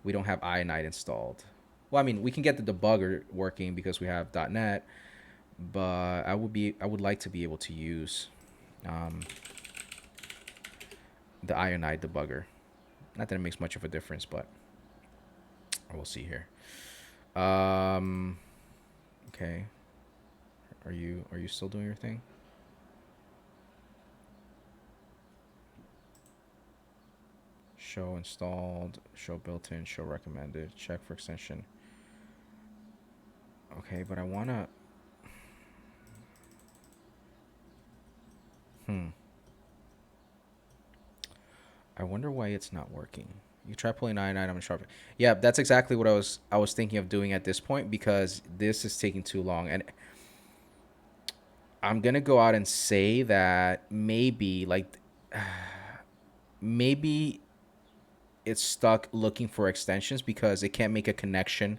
we don't have Ionide installed. Well, I mean, we can get the debugger working because we have .NET, but I would like to be able to use the Ionide debugger. Not that it makes much of a difference, but we'll see here. Okay. Are you still doing your thing? Show installed, show built-in, show recommended, check for extension. Okay, but I wanna. I wonder why it's not working. You try pulling 99, I'm sharp. Yeah, that's exactly what I was thinking of doing at this point because this is taking too long. And I'm gonna go out and say that maybe maybe it's stuck looking for extensions because it can't make a connection.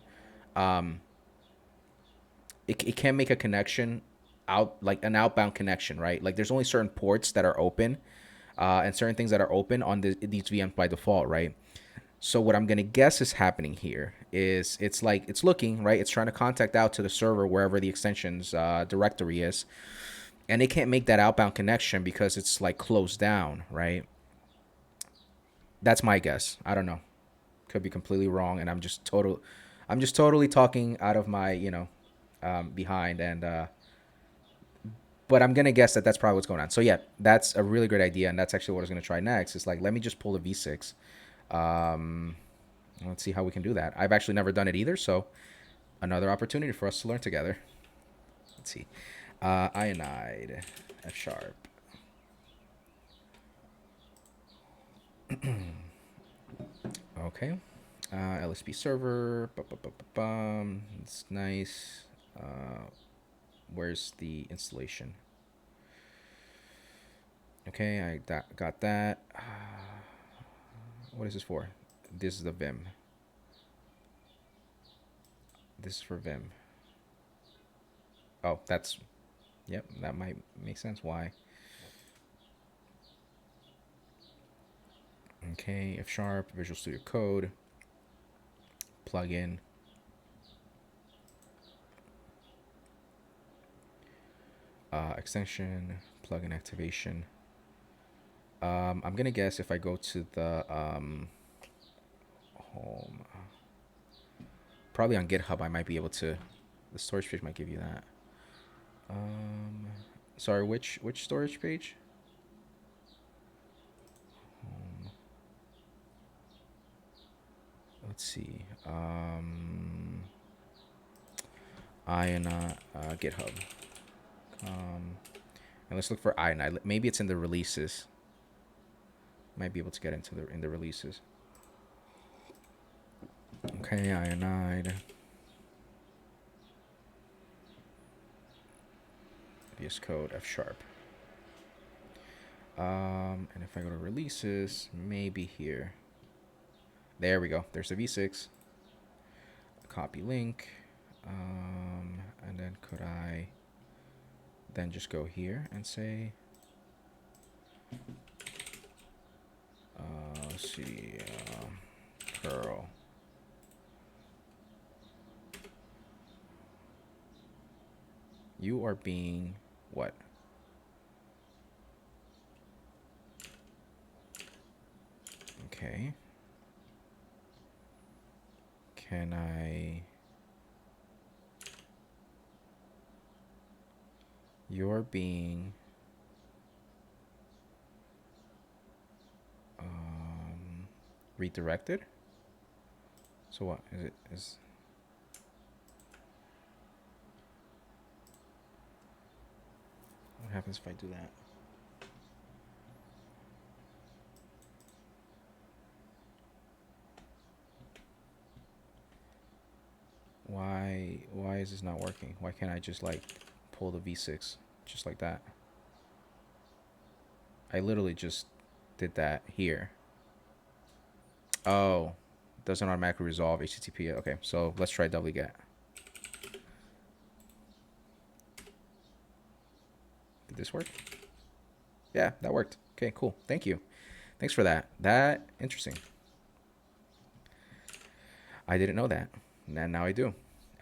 It can't make a connection out, like an outbound connection, right? Like there's only certain ports that are open and certain things that are open on these VMs by default, right? So what I'm gonna guess is happening here is it's like it's looking, right. It's trying to contact out to the server wherever the extensions directory is, and it can't make that outbound connection because it's like closed down, right? That's my guess. I don't know. Could be completely wrong, and I'm just totally talking out of my behind, and but I'm gonna guess that that's probably what's going on. So yeah, that's a really great idea, and that's actually what I was gonna try next. It's like let me just pull the v6. Let's see how we can do that. I've actually never done it either, so another opportunity for us to learn together. Let's see. Ionide, F sharp. Okay. LSP server. It's nice. Where's the installation? Okay, I got that. What is this for? This is the Vim. This is for Vim. Oh, that's... Yep, that might make sense. Why? Okay, F sharp, Visual Studio Code. Plugin. Extension, plugin activation. I'm gonna guess if I go to the home, probably on GitHub, I might be able to. The storage page might give you that. Sorry, which storage page? Home. Let's see. GitHub. And let's look for Ionide. Maybe it's in the releases. Might be able to get into the releases. Okay, Ionide. VS Code F sharp. And if I go to releases, maybe here. There we go. There's the v6. Copy link. And then could I then just go here and say, let's see, curl. You are being what? Okay. Can I? You're being redirected. So what is it? What happens if I do that? Why is this not working? Why can't I just like pull the v6 just like that? I literally just did that here. Oh, doesn't automatically resolve HTTP. Okay, so let's try wget. Did this work? Yeah, that worked. Okay, cool. Thank you. Thanks for that. That interesting. I didn't know that. And now I do.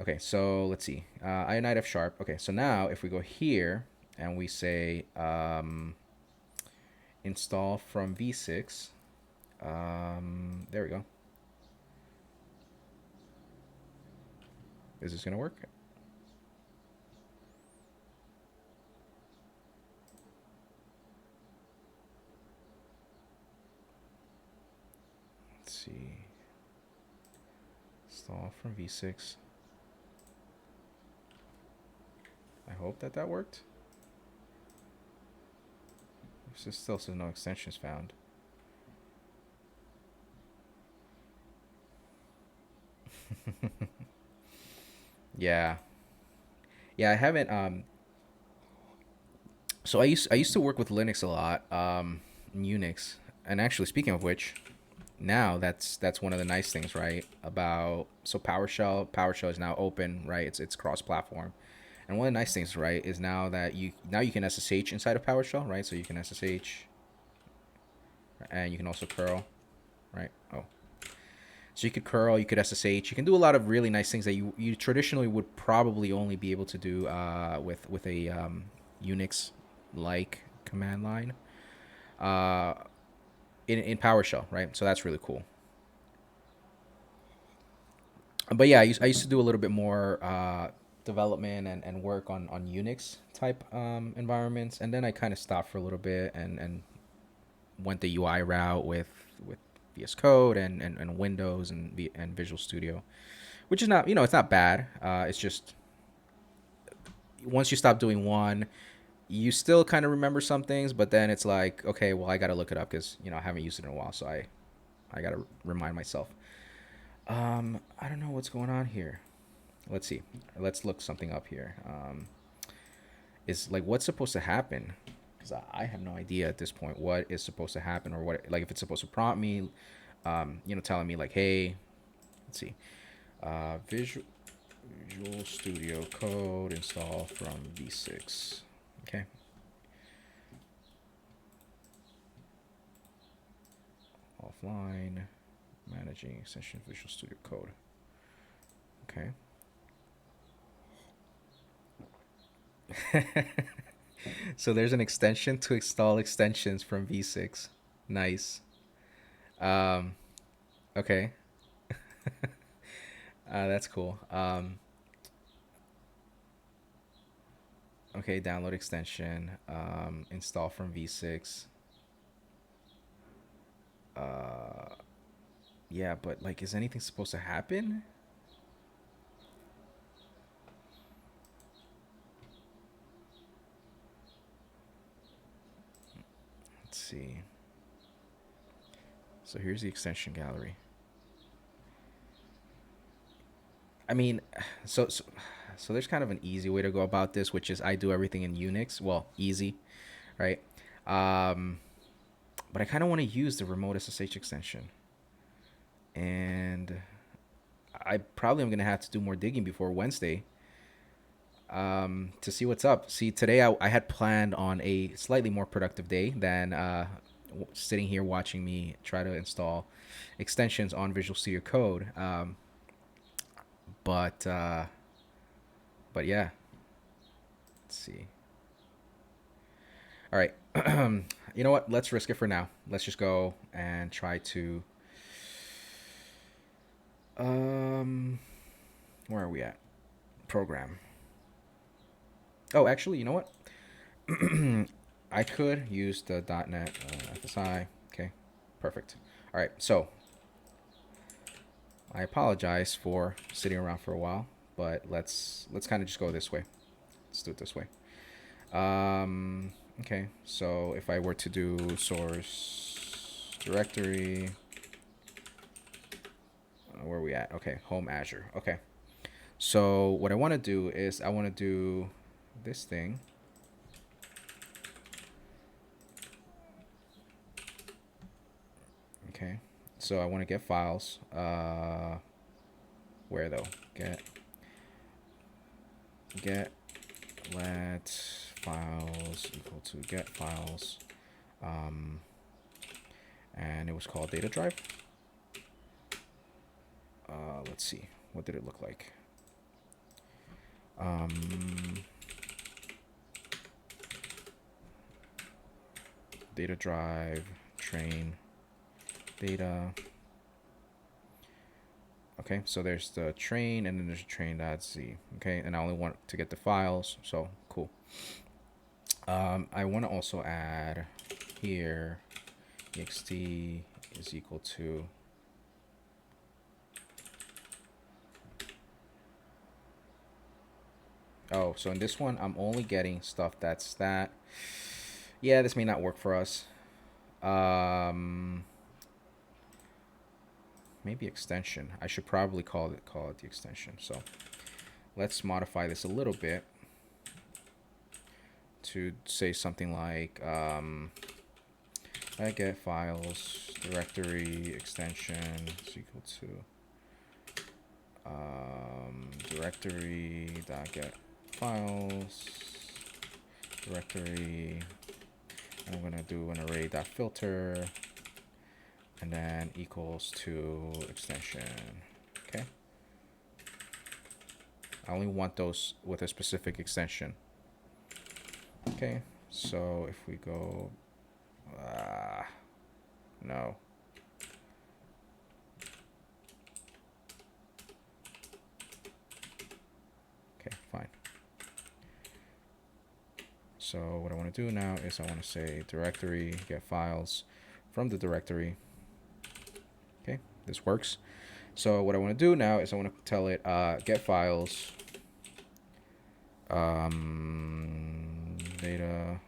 Okay, so let's see. Ionite F sharp. Okay, so now if we go here and we say install from v6, there we go. Is this gonna work? Let's see. Install from v6. I hope that worked. It still says no extensions found. Yeah, I haven't. So I used to work with Linux a lot, Unix, and actually speaking of which, now that's one of the nice things, right? About so PowerShell is now open, right? It's cross-platform. And one of the nice things, right, is now you can SSH inside of PowerShell, right? So you can SSH, and you can also curl, right? Oh, so you could curl, you could SSH, you can do a lot of really nice things that you traditionally would probably only be able to do with a Unix-like command line in PowerShell, right? So that's really cool. But yeah, I used to do a little bit more development and work on Unix type environments, and then I kind of stopped for a little bit and went the UI route with VS Code and Windows and Visual Studio, which is not, it's not bad. It's just once you stop doing one, you still kind of remember some things, but then it's like, okay, well, I got to look it up because I haven't used it in a while, so I got to remind myself. I don't know what's going on here. Let's see. Let's look something up here. Is like what's supposed to happen? Because I have no idea at this point what is supposed to happen, or what, like, if it's supposed to prompt me, telling me like, hey, let's see, Visual Studio Code install from v6. Okay. Offline, managing extension Visual Studio Code. Okay. So there's an extension to install extensions from v6. Nice. Okay. That's cool. Okay, download extension. Install from v6. Yeah, but like, is anything supposed to happen? Let's see. So here's the extension gallery. I mean, so So there's kind of an easy way to go about this, which is I do everything in Unix. Well, easy, right? Um, but I kind of want to use the Remote SSH extension, and I probably am gonna have to do more digging before Wednesday to see what's up. See, today I had planned on a slightly more productive day than sitting here watching me try to install extensions on Visual Studio Code. But uh, but yeah, let's see. All right, you know what? Let's risk it for now. Let's just go and try to. Um, where are we at? Program. Oh, actually, you know what? I could use the .NET SSI. Okay, perfect. All right, so I apologize for sitting around for a while, but let's kind of just go this way. Let's do it this way. Okay, so if I were to do source directory, where are we at? Okay, home Azure. Okay, so what I want to do is I want to do this thing. Okay, so I want to get files. Where though? Get let files equal to get files. And it was called data drive. Let's see, what did it look like? Data drive train data. Okay, so there's the train, and then there's train.z. Okay, and I only want to get the files, so cool. I want to also add here ext is equal to so in this one I'm only getting stuff that's that. Yeah, this may not work for us. Maybe extension. I should probably call it the extension. So let's modify this a little bit to say something like I get files directory extension is equal to directory dot get files directory, and I'm gonna do an array dot filter, and then equals to extension. Okay, I only want those with a specific extension. Okay, so if we go no. Okay, fine. So what I want to do now is I want to say directory get files from the directory. Okay, this works. So what I want to do now is I want to tell it get files data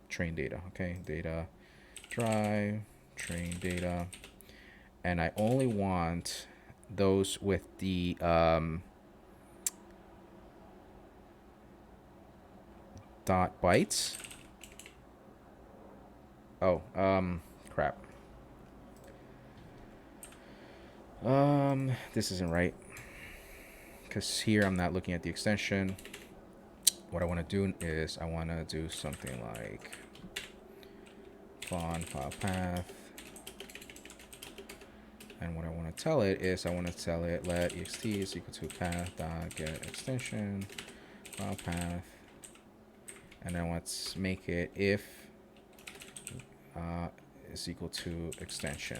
train data. Okay, data drive train data, and I only want those with the dot bytes. Oh, crap. This isn't right, because here I'm not looking at the extension. What I want to do is I want to do something like file path, and what I want to tell it is I want to tell it let ext is equal to path dot get extension file path, and then let's make it if is equal to extension.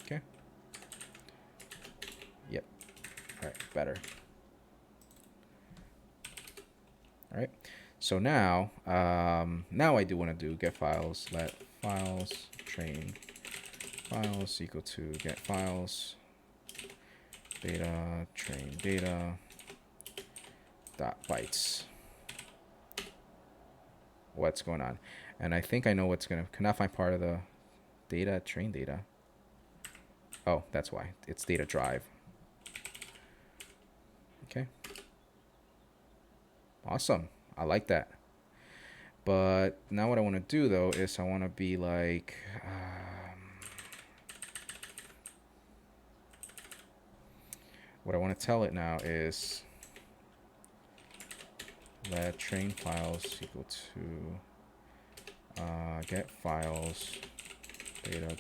Okay. Yep. All right. Better. All right. So now, now I do want to do get files. Let files train files equal to get files data train data dot bytes. What's going on? And I think I know what's gonna. Cannot find part of the data train data. Oh, that's why it's data drive. Awesome. I like that. But now what I want to do though is I want to be like, what I want to tell it now is let train files equal to get files data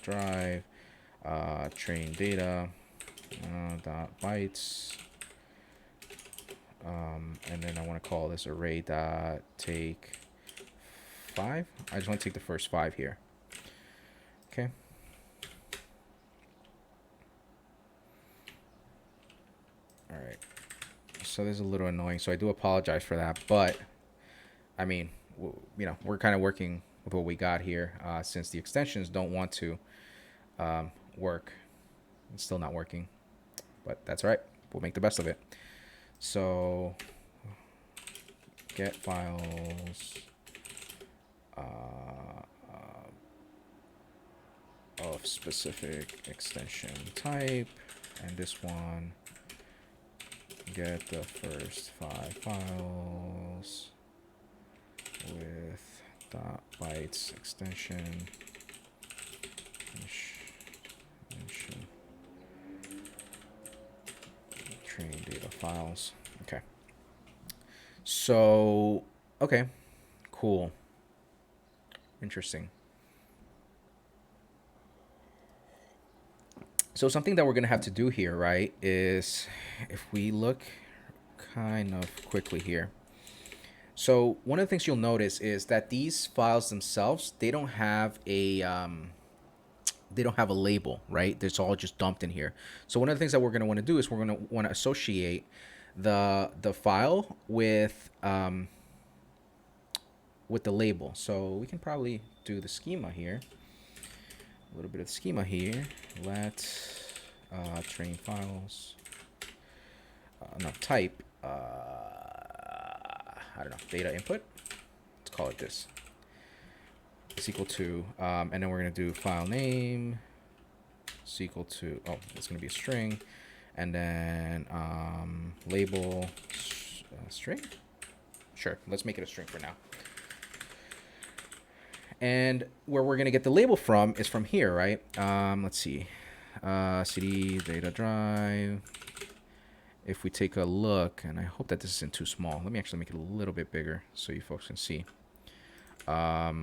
drive train data dot bytes, and then I want to call this array dot take 5. I just want to take the first 5 here. Okay. All right. So this is a little annoying, so I do apologize for that, but I mean, you know, we're kind of working with what we got here, since the extensions don't want to work. It's still not working, but that's all right. We'll make the best of it. So get files of specific extension type, and this one get the first 5 files with .bytes extension train data files. Okay. So, okay, cool. Interesting. So something that we're going to have to do here, right, is if we look kind of quickly here. So one of the things you'll notice is that these files themselves, they don't have a label, right? It's all just dumped in here. So one of the things that we're going to want to do is we're going to want to associate the file with the label. So we can probably do the schema here. A little bit of schema here. Let train files type I don't know, data input. Let's call it this. It's equal to and then we're gonna do file name is equal to, oh, it's gonna be a string, and then label string. Sure, let's make it a string for now. And where we're going to get the label from is from here, right? Let's see. CD data drive. If we take a look, and I hope that this isn't too small. Let me actually make it a little bit bigger so you folks can see. All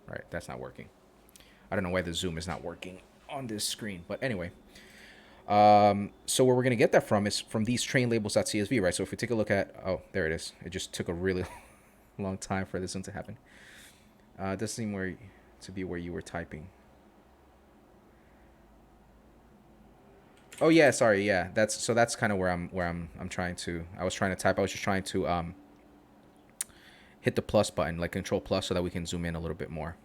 right, that's not working. I don't know why the zoom is not working on this screen, but anyway. So where we're going to get that from is from these train labels.csv, right? So if we take a look at, oh, there it is. It just took a really long time for this one to happen. It does seem to be where you were typing. Oh yeah, sorry, yeah. That's kind of where I'm trying to. I was trying to type. I was just trying to hit the plus button, like Control plus, so that we can zoom in a little bit more.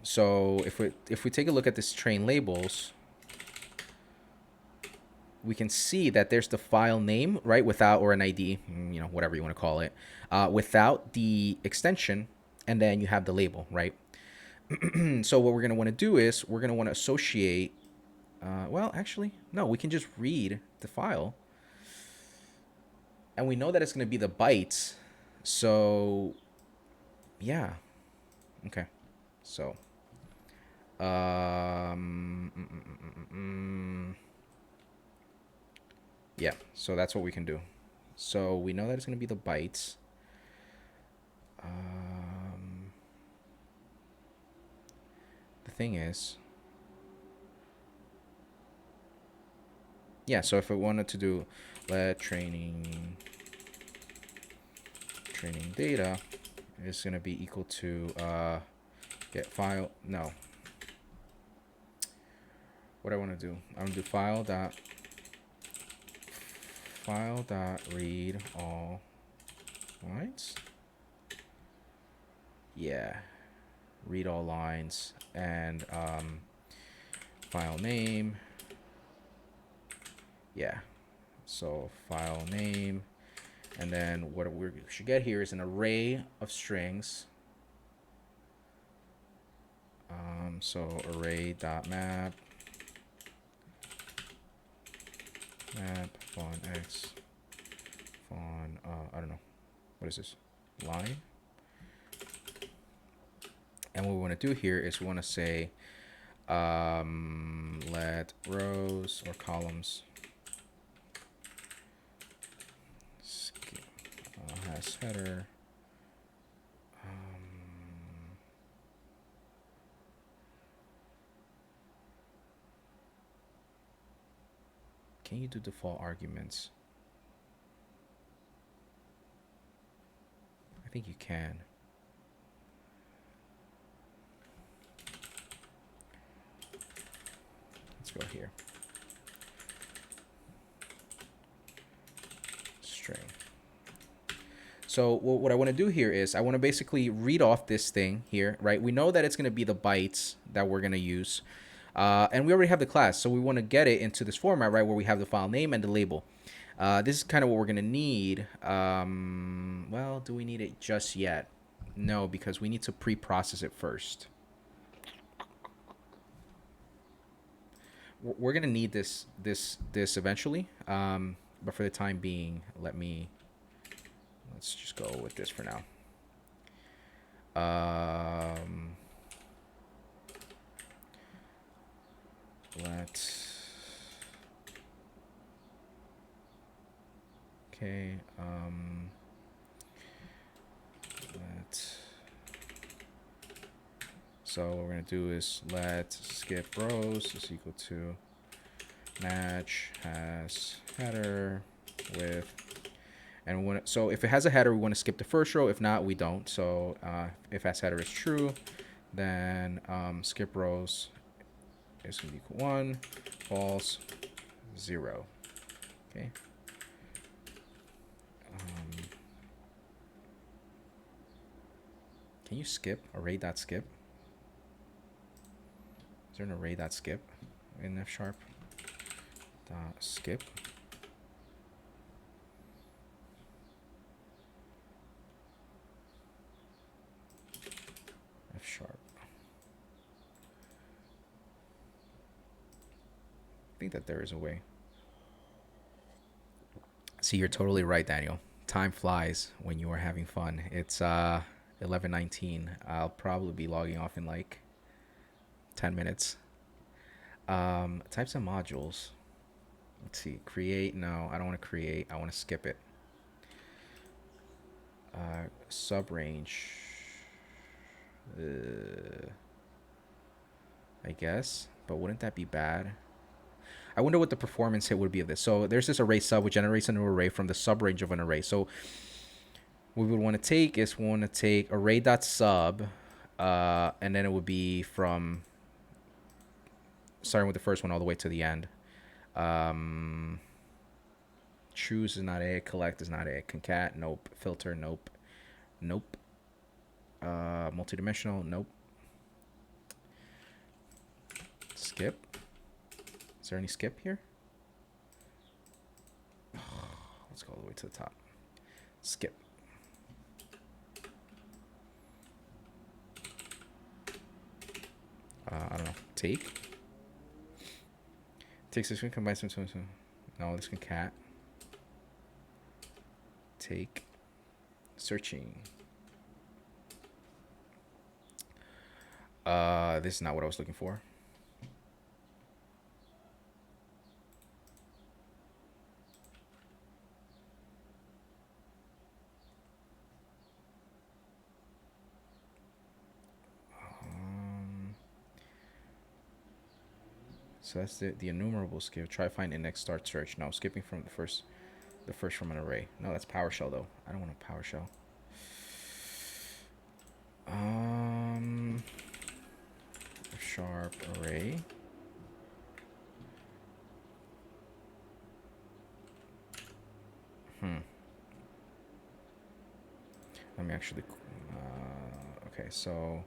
So if we take a look at this train labels, we can see that there's the file name, right, without, or an ID, you know, whatever you want to call it, without the extension, and then you have the label, right? So what we're going to want to do is we're going to want to associate, well, actually, no, we can just read the file, and we know that it's going to be the bytes, so, yeah, okay, so, yeah, so that's what we can do. So we know that it's going to be the bytes. The thing is, yeah, so if I wanted to do let training data is going to be equal to get file, no. What I want to do, I'm going to do file dot read all lines. Yeah, read all lines, and file name. Yeah, so file name, and then what we should get here is an array of strings. So array dot map map font x font, I don't know, what is this, line. And what we want to do here is we want to say let rows or columns skip, has header. Can you do default arguments? I think you can. Let's go here. String. So what I want to do here is I want to basically read off this thing here, right? We know that it's going to be the bytes that we're going to use. And we already have the class, so we want to get it into this format, right, where we have the file name and the label. This is kind of what we're going to need. Well, do we need it just yet? No, because we need to pre-process it first. We're going to need this eventually, but for the time being, let's just go with this for now. So what we're going to do is let skip rows is equal to match has header with, and so if it has a header, we want to skip the first row. If not, we don't. So if has header is true, then skip rows is going to equal 1, false, 0. Okay. Can you skip array.skip? Is there an array.skip in F#? Skip. F#. I think that there is a way. See, you're totally right, Daniel. Time flies when you are having fun. It's 11:19. I'll probably be logging off in like 10 minutes. Types of modules. Let's see. Create. No, I don't want to create. I want to skip it. Subrange. I guess. But wouldn't that be bad? I wonder what the performance hit would be of this. So there's this array sub, which generates a new array from the subrange of an array. So what we would want to take is we want to take array.sub, and then it would be from starting with the first one all the way to the end. Choose is not a, collect is not a, concat, nope, filter, nope, nope, multidimensional, nope, skip. Is there any skip here? Let's go all the way to the top. Skip. I don't know. Take. Takes this one, combines some. No, this can cat. Take. Searching. This is not what I was looking for. So that's the enumerable skip. Try find index start search. No, skipping from the first from an array. No, that's PowerShell though. I don't want a PowerShell. Sharp array. Let me actually. Okay, so.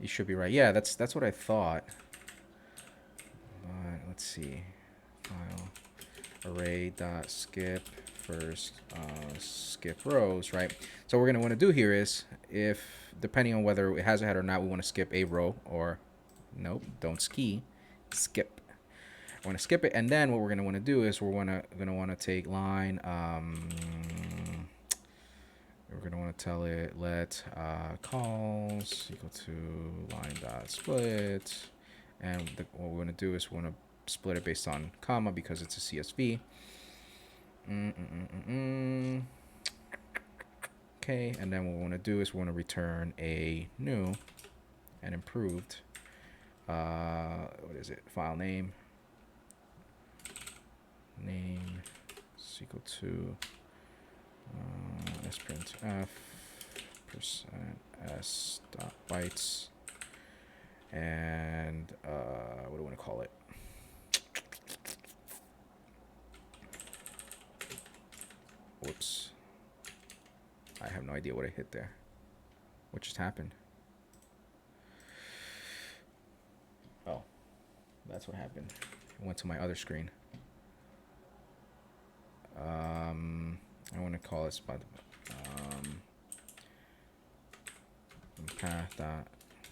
You should be right. Yeah, that's what I thought. But let's see. File array.skip first skip rows, right? So what we're going to want to do here is, if depending on whether it has a header or not, we want to skip a row, or nope, don't ski, skip. we're going to skip it, and then what we're going to want to do is we're going to want to take line. We're going to want to tell it let calls equal to line dot split, and what we're going to do is we're going to split it based on comma because it's a CSV. Okay, and then what we want to do is we want to return a new and improved. What is it? File name. Name is equal to sprintf %s dot bytes, and what do we want to call it? Whoops. I have no idea what I hit there. What just happened? Oh, that's what happened. I went to my other screen. I want to call it spot path dot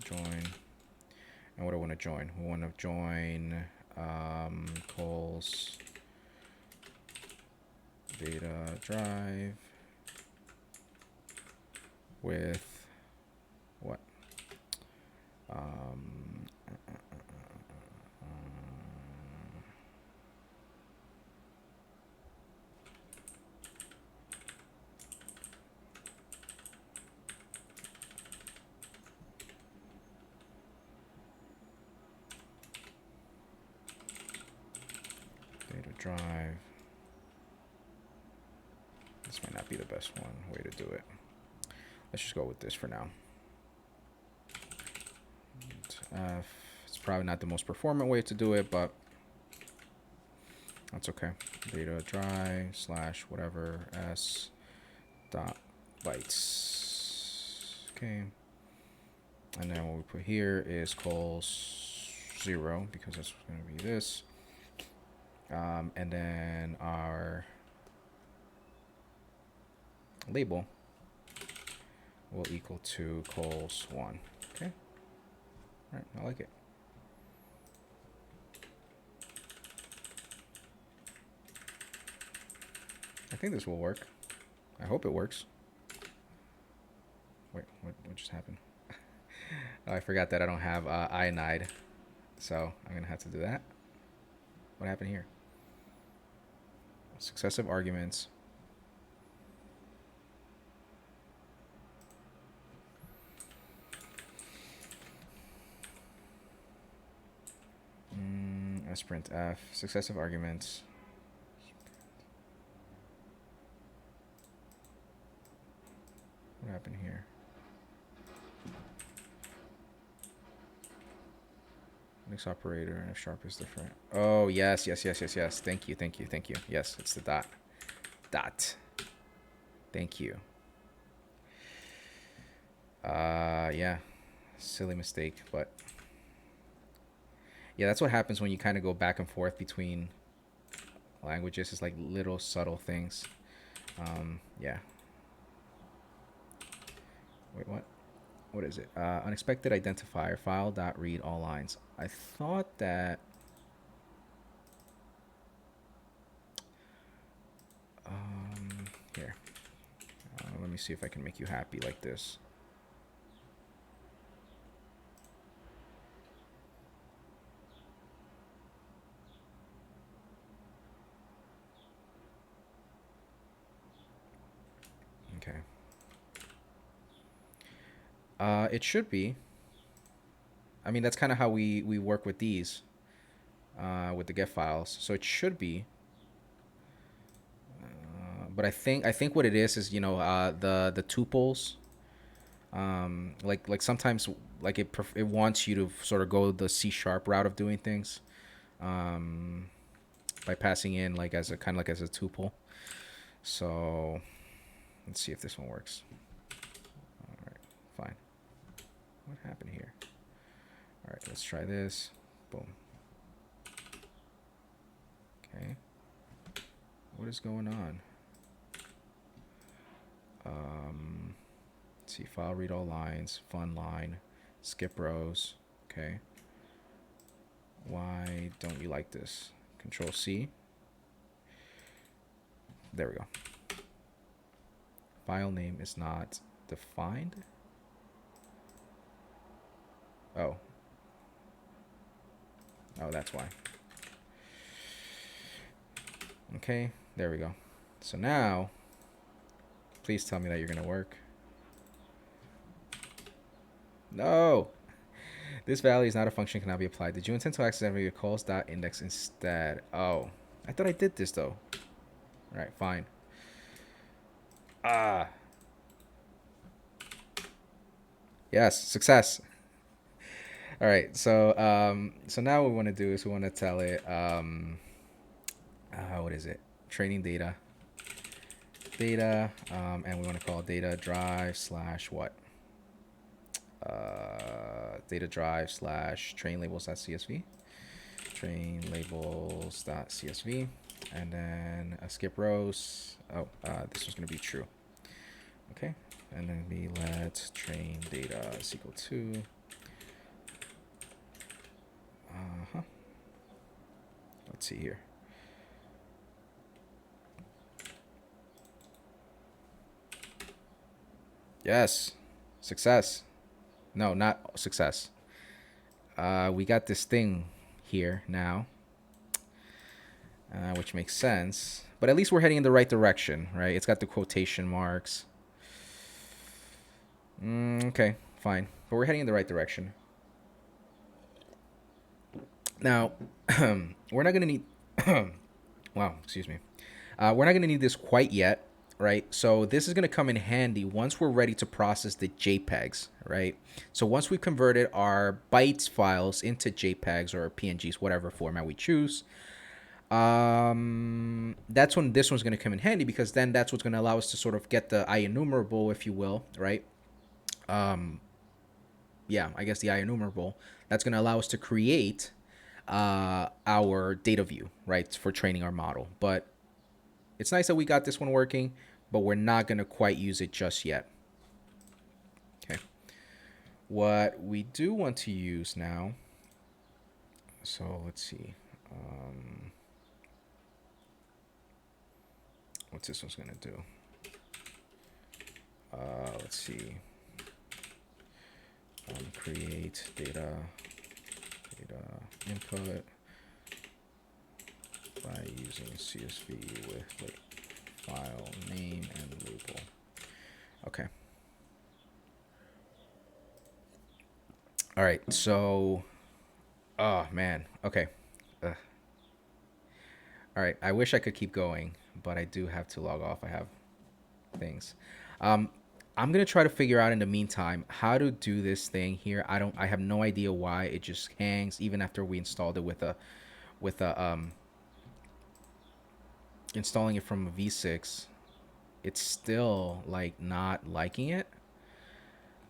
join. And what do I want to join? We want to join calls data drive with what? Data drive. This might not be the best way to do it. Let's just go with this for now. It's probably not the most performant way to do it, but that's okay. Data drive / whatever s dot bytes. Okay. And then what we put here is calls 0 because that's going to be this. And then our label will equal to calls 1. Okay. All right. I like it. I think this will work. I hope it works. Wait, what just happened? Oh, I forgot that I don't have inide, so I'm gonna have to do that. What happened here? Successive arguments. Sprintf successive arguments. What happened here? Next operator and F sharp is different. Oh, yes. Thank you. Yes, it's the dot. Dot. Thank you. Yeah. Silly mistake, but yeah, that's what happens when you kind of go back and forth between languages. It's like little subtle things. Yeah. Wait, what? What is it? Unexpected identifier file dot read all lines. I thought that. Here. Let me see if I can make you happy like this. Okay. It should be. I mean, that's kind of how we work with these, with the get files. So it should be. But I think what it is the tuples. Like sometimes like it wants you to sort of go the C# route of doing things, by passing in like as a kind of like as a tuple. So let's see if this one works. All right, fine. What happened here? All right, let's try this. Boom. Okay. What is going on? Let's see, file read all lines, fun line, skip rows. Okay. Why don't you like this? Control C. There we go. File name is not defined. Oh. Oh, that's why. Okay, there we go. So now, please tell me that you're going to work. No! This value is not a function, cannot be applied. Did you intend to access your calls.index instead? Oh, I thought I did this though. All right, fine. Yes, success. All right, so now what we want to do is we want to tell it, what is it? Training data, and we want to call data drive slash what? Data drive slash train labels.csv, train labels.csv, and then skip rows. Oh, this was going to be true. Okay, and then we let train data is equal to let's see here. Yes, success. No, not success. We got this thing here now, which makes sense. But at least we're heading in the right direction, right? It's got the quotation marks. Okay, fine. But we're heading in the right direction. Now, we're not going to need... wow, excuse me. We're not going to need this quite yet, right? So this is going to come in handy once we're ready to process the JPEGs, right? So once we've converted our bytes files into JPEGs or PNGs, whatever format we choose, that's when this one's going to come in handy, because then that's what's going to allow us to sort of get the IEnumerable, if you will, right? Yeah, I guess the IEnumerable. That's going to allow us to create our data view, right, for training our model. But it's nice that we got this one working, but we're not going to quite use it just yet. Okay. What we do want to use now, so let's see. What's this one's going to do? Let's see. Create data input by using CSV with file name and label. Okay. All right. So, oh man. Okay. All right. I wish I could keep going, but I do have to log off. I have things. I'm gonna try to figure out in the meantime how to do this thing here. I have no idea why it just hangs even after we installed it with a installing it from a v6. It's still like not liking it.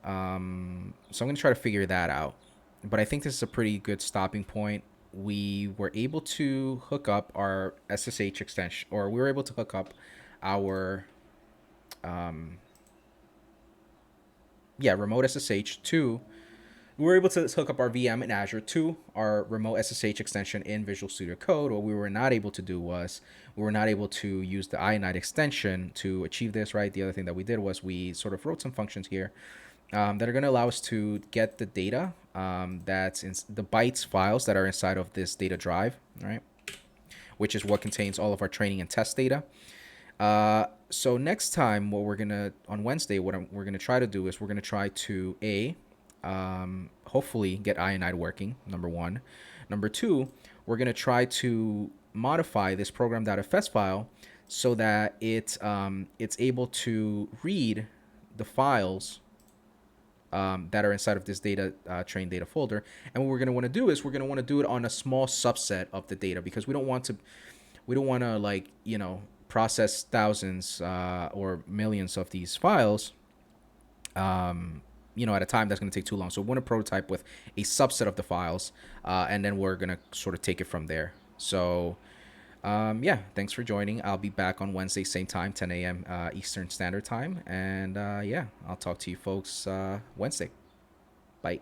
So I'm gonna try to figure that out. But I think this is a pretty good stopping point. We were able to hook up our SSH extension, or we were able to hook up our remote SSH to, we were able to hook up our VM in Azure to our remote SSH extension in Visual Studio Code. What we were not able to do was we were not able to use the iNight extension to achieve this, right? The other thing that we did was we sort of wrote some functions here that are going to allow us to get the data that's in the bytes files that are inside of this data drive, right? Which is what contains all of our training and test data. So next time, what we're gonna on Wednesday, we're gonna try to do is we're gonna try to hopefully get INI working. Number one. Number two, we're gonna try to modify this program.fs file so that it's able to read the files that are inside of this data train data folder. And what we're gonna want to do is we're gonna want to do it on a small subset of the data, because we don't want to like, you know, process thousands or millions of these files, you know, at a time. That's going to take too long. So we want to prototype with a subset of the files, and then we're going to sort of take it from there. So, yeah, thanks for joining. I'll be back on Wednesday, same time, 10 a.m. Eastern Standard Time. And, yeah, I'll talk to you folks Wednesday. Bye.